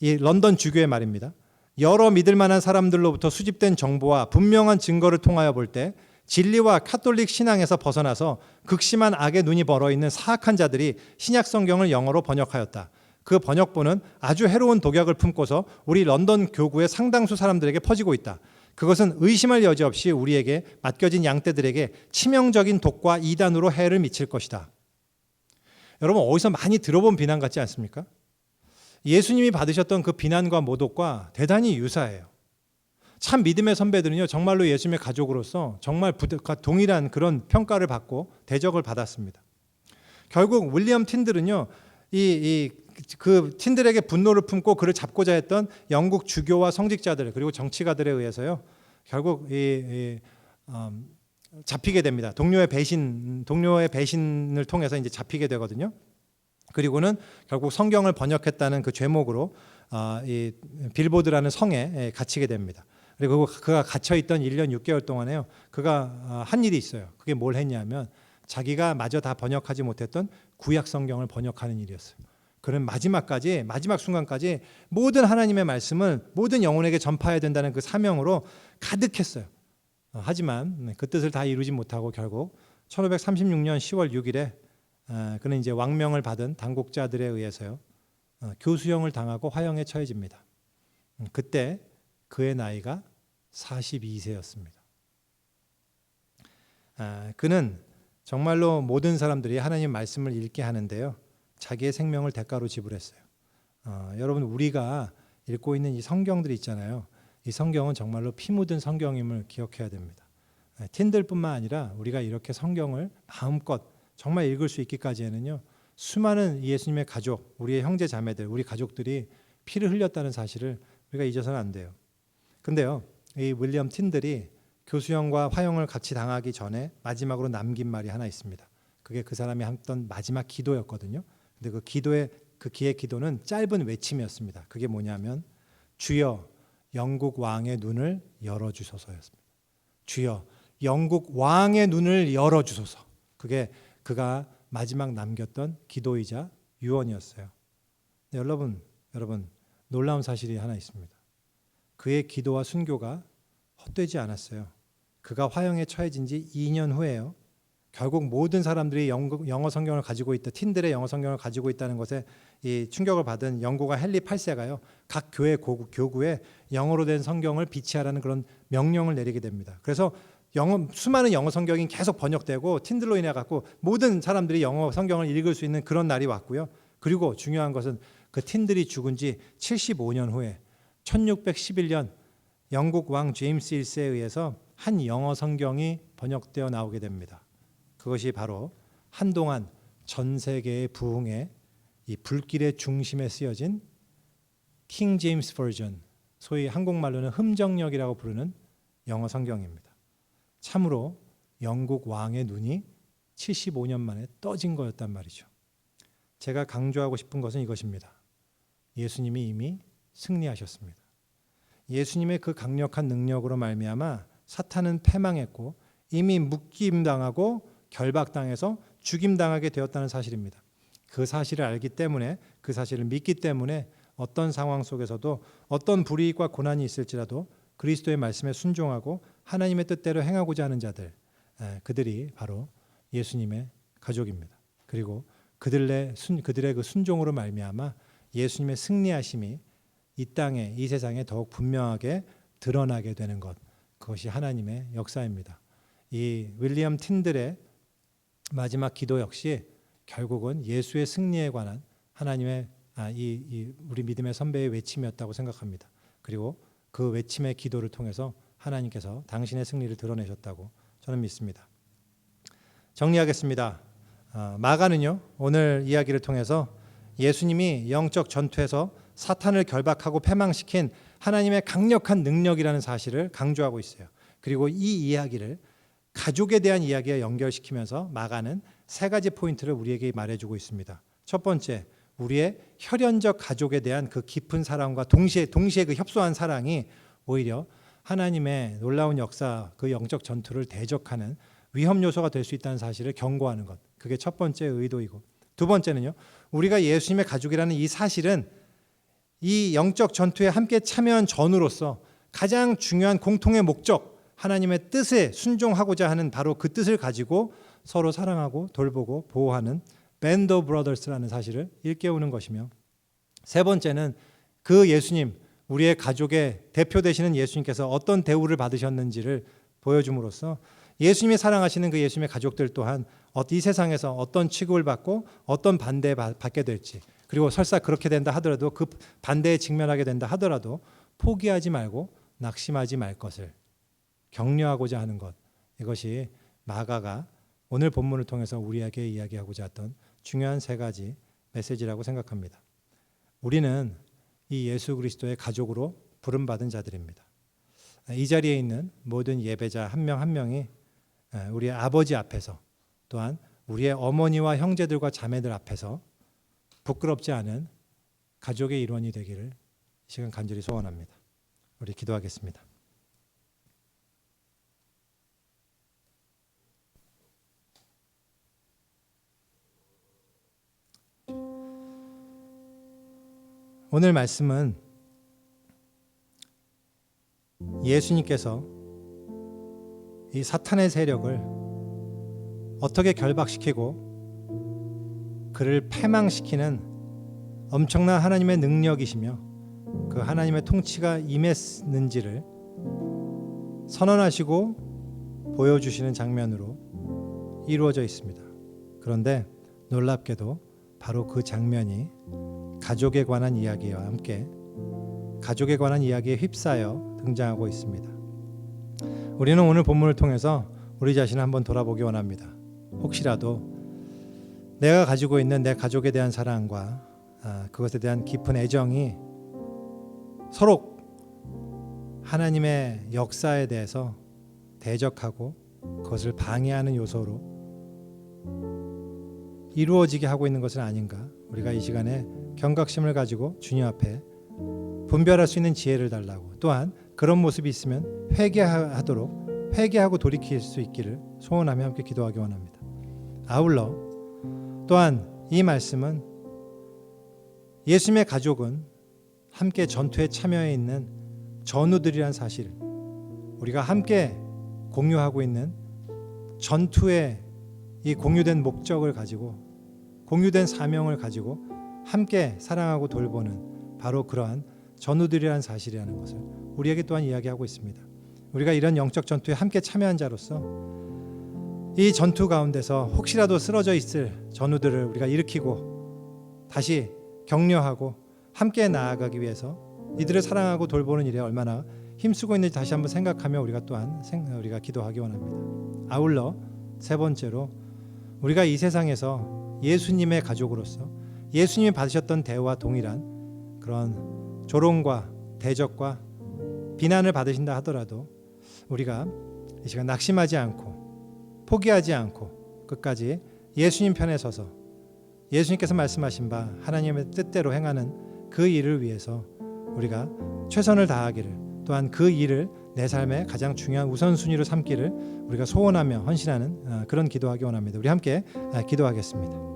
이 런던 주교의 말입니다. 여러 믿을 만한 사람들로부터 수집된 정보와 분명한 증거를 통하여 볼 때 진리와 카톨릭 신앙에서 벗어나서 극심한 악의 눈이 벌어있는 사악한 자들이 신약 성경을 영어로 번역하였다. 그 번역본은 아주 해로운 독약을 품고서 우리 런던 교구의 상당수 사람들에게 퍼지고 있다. 그것은 의심할 여지 없이 우리에게 맡겨진 양떼들에게 치명적인 독과 이단으로 해를 미칠 것이다. 여러분, 어디서 많이 들어본 비난 같지 않습니까? 예수님이 받으셨던 그 비난과 모독과 대단히 유사해요. 참 믿음의 선배들은요, 정말로 예수님의 가족으로서 정말 동일한 그런 평가를 받고 대접을 받았습니다. 결국 윌리엄 틴들은요, 그 틴들에게 분노를 품고 그를 잡고자 했던 영국 주교와 성직자들 그리고 정치가들에 의해서요, 결국 잡히게 됩니다. 동료의 배신을 통해서 이제 잡히게 되거든요. 그리고는 결국 성경을 번역했다는 그 죄목으로 이 빌보드라는 성에 갇히게 됩니다. 그리고 그가 갇혀 있던 1년 6개월 동안에요, 그가 한 일이 있어요. 그게 뭘 했냐면 자기가 마저 다 번역하지 못했던 구약 성경을 번역하는 일이었어요. 그는 마지막 순간까지 모든 하나님의 말씀을 모든 영혼에게 전파해야 된다는 그 사명으로 가득했어요. 하지만 그 뜻을 다 이루지 못하고 결국 1536년 10월 6일에 그는 이제 왕명을 받은 당국자들에 의해서요, 교수형을 당하고 화형에 처해집니다. 그때 그의 나이가 42세였습니다. 그는 정말로 모든 사람들이 하나님 말씀을 읽게 하는데요, 자기의 생명을 대가로 지불했어요. 여러분, 우리가 읽고 있는 이 성경들이 있잖아요. 이 성경은 정말로 피 묻은 성경임을 기억해야 됩니다. 틴들뿐만 아니라 우리가 이렇게 성경을 마음껏 정말 읽을 수 있기까지에는요, 수많은 예수님의 가족, 우리의 형제 자매들, 우리 가족들이 피를 흘렸다는 사실을 우리가 잊어서는 안 돼요. 근데요, 이 윌리엄 틴들이 교수형과 화형을 같이 당하기 전에 마지막으로 남긴 말이 하나 있습니다. 그게 그 사람이 했던 마지막 기도였거든요. 근데 그의 기도는 짧은 외침이었습니다. 그게 뭐냐면 주여 영국 왕의 눈을 열어주소서였습니다. 주여 영국 왕의 눈을 열어주소서. 그게 그가 마지막 남겼던 기도이자 유언이었어요. 여러분, 놀라운 사실이 하나 있습니다. 그의 기도와 순교가 헛되지 않았어요. 그가 화형에 처해진 지 2년 후에요, 결국 모든 사람들이 영어 성경을 가지고 있다, 틴들의 영어 성경을 가지고 있다는 것에 이 충격을 받은 영국의 헨리 8세가요, 각 교회 교구에 영어로 된 성경을 비치하라는 그런 명령을 내리게 됩니다. 그래서 수많은 영어 성경이 계속 번역되고 틴들로 인해 갖고 모든 사람들이 영어 성경을 읽을 수 있는 그런 날이 왔고요. 그리고 중요한 것은 그 틴들이 죽은 지 75년 후에 1611년 영국 왕 제임스 1세에 의해서 한 영어 성경이 번역되어 나오게 됩니다. 그것이 바로 한동안 전 세계의 부흥의 이 불길의 중심에 쓰여진 킹 제임스 버전, 소위 한국말로는 흠정역이라고 부르는 영어 성경입니다. 참으로 영국 왕의 눈이 75년 만에 떠진 거였단 말이죠. 제가 강조하고 싶은 것은 이것입니다. 예수님이 이미 승리하셨습니다. 예수님의 그 강력한 능력으로 말미암아 사탄은 패망했고 이미 묶임당하고 결박당해서 죽임당하게 되었다는 사실입니다. 그 사실을 알기 때문에, 그 사실을 믿기 때문에 어떤 상황 속에서도 어떤 불이익과 고난이 있을지라도 그리스도의 말씀에 순종하고 하나님의 뜻대로 행하고자 하는 자들, 그들이 바로 예수님의 가족입니다. 그리고 그들의 그 순종으로 말미암아 예수님의 승리하심이 이 땅에, 이 세상에 더욱 분명하게 드러나게 되는 것, 그것이 하나님의 역사입니다. 이 윌리엄 틴들의 마지막 기도 역시 결국은 예수의 승리에 관한 하나님의 우리 믿음의 선배의 외침이었다고 생각합니다. 그리고 그 외침의 기도를 통해서 하나님께서 당신의 승리를 드러내셨다고 저는 믿습니다. 정리하겠습니다. 마가는요, 오늘 이야기를 통해서 예수님이 영적 전투에서 사탄을 결박하고 패망시킨 하나님의 강력한 능력이라는 사실을 강조하고 있어요. 그리고 이 이야기를 가족에 대한 이야기와 연결시키면서 마가는 세 가지 포인트를 우리에게 말해주고 있습니다. 첫 번째, 우리의 혈연적 가족에 대한 그 깊은 사랑과 동시에 그 협소한 사랑이 오히려 하나님의 놀라운 역사, 그 영적 전투를 대적하는 위험 요소가 될 수 있다는 사실을 경고하는 것, 그게 첫 번째 의도이고, 두 번째는요, 우리가 예수님의 가족이라는 이 사실은 이 영적 전투에 함께 참여한 전우로서 가장 중요한 공통의 목적, 하나님의 뜻에 순종하고자 하는 바로 그 뜻을 가지고 서로 사랑하고 돌보고 보호하는 밴드 오브 브러더스라는 사실을 일깨우는 것이며, 세 번째는 그 예수님, 우리의 가족의 대표 되시는 예수님께서 어떤 대우를 받으셨는지를 보여줌으로써 예수님이 사랑하시는 그 예수님의 가족들 또한 이 세상에서 어떤 취급을 받고 어떤 반대에 받게 될지, 그리고 설사 그렇게 된다 하더라도 그 반대에 직면하게 된다 하더라도 포기하지 말고 낙심하지 말 것을 격려하고자 하는 것, 이것이 마가가 오늘 본문을 통해서 우리에게 이야기하고자 했던 중요한 세 가지 메시지라고 생각합니다. 우리는 이 예수 그리스도의 가족으로 부름받은 자들입니다. 이 자리에 있는 모든 예배자 한 명 한 명이 우리의 아버지 앞에서, 또한 우리의 어머니와 형제들과 자매들 앞에서 부끄럽지 않은 가족의 일원이 되기를 이 시간 간절히 소원합니다. 우리 기도하겠습니다. 오늘 말씀은 예수님께서 이 사탄의 세력을 어떻게 결박시키고 그를 패망시키는 엄청난 하나님의 능력이시며 그 하나님의 통치가 임했는지를 선언하시고 보여주시는 장면으로 이루어져 있습니다. 그런데 놀랍게도 바로 그 장면이 가족에 관한 이야기와 함께 가족에 관한 이야기에 휩싸여 등장하고 있습니다. 우리는 오늘 본문을 통해서 우리 자신을 한번 돌아보기 원합니다. 혹시라도 내가 가지고 있는 내 가족에 대한 사랑과 그것에 대한 깊은 애정이 서로 하나님의 역사에 대해서 대적하고 그것을 방해하는 요소로 이루어지게 하고 있는 것은 아닌가. 우리가 이 시간에 경각심을 가지고 주님 앞에 분별할 수 있는 지혜를 달라고, 또한 그런 모습이 있으면 회개하고 돌이킬 수 있기를 소원하며 함께 기도하기 원합니다. 아울러 또한 이 말씀은 예수님의 가족은 함께 전투에 참여해 있는 전우들이란 사실, 우리가 함께 공유하고 있는 전투의 이 공유된 목적을 가지고 공유된 사명을 가지고 함께 사랑하고 돌보는 바로 그러한 전우들이라는 사실이라는 것을 우리에게 또한 이야기하고 있습니다. 우리가 이런 영적 전투에 함께 참여한 자로서 이 전투 가운데서 혹시라도 쓰러져 있을 전우들을 우리가 일으키고 다시 격려하고 함께 나아가기 위해서 이들을 사랑하고 돌보는 일에 얼마나 힘쓰고 있는지 다시 한번 생각하며 우리가 또한 기도하기 원합니다. 아울러 세 번째로 우리가 이 세상에서 예수님의 가족으로서 예수님이 받으셨던 대우와 동일한 그런 조롱과 대적과 비난을 받으신다 하더라도 우리가 이 시간 낙심하지 않고 포기하지 않고 끝까지 예수님 편에 서서 예수님께서 말씀하신 바 하나님의 뜻대로 행하는 그 일을 위해서 우리가 최선을 다하기를, 또한 그 일을 내 삶의 가장 중요한 우선순위로 삼기를 우리가 소원하며 헌신하는 그런 기도하기 원합니다. 우리 함께 기도하겠습니다.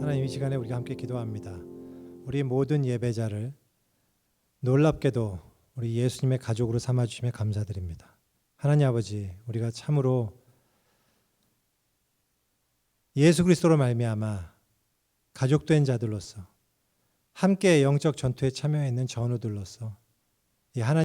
하나님, 이 시간에 우리가 함께 기도합니다. 우리 모든 예배자를 놀랍게도 우리 예수님의 가족으로 삼아주심에 감사드립니다. 하나님 아버지, 우리가 참으로 예수 그리스도로 말미암아 가족된 자들로서 함께 영적 전투에 참여해 있는 전우들로서 이 하나님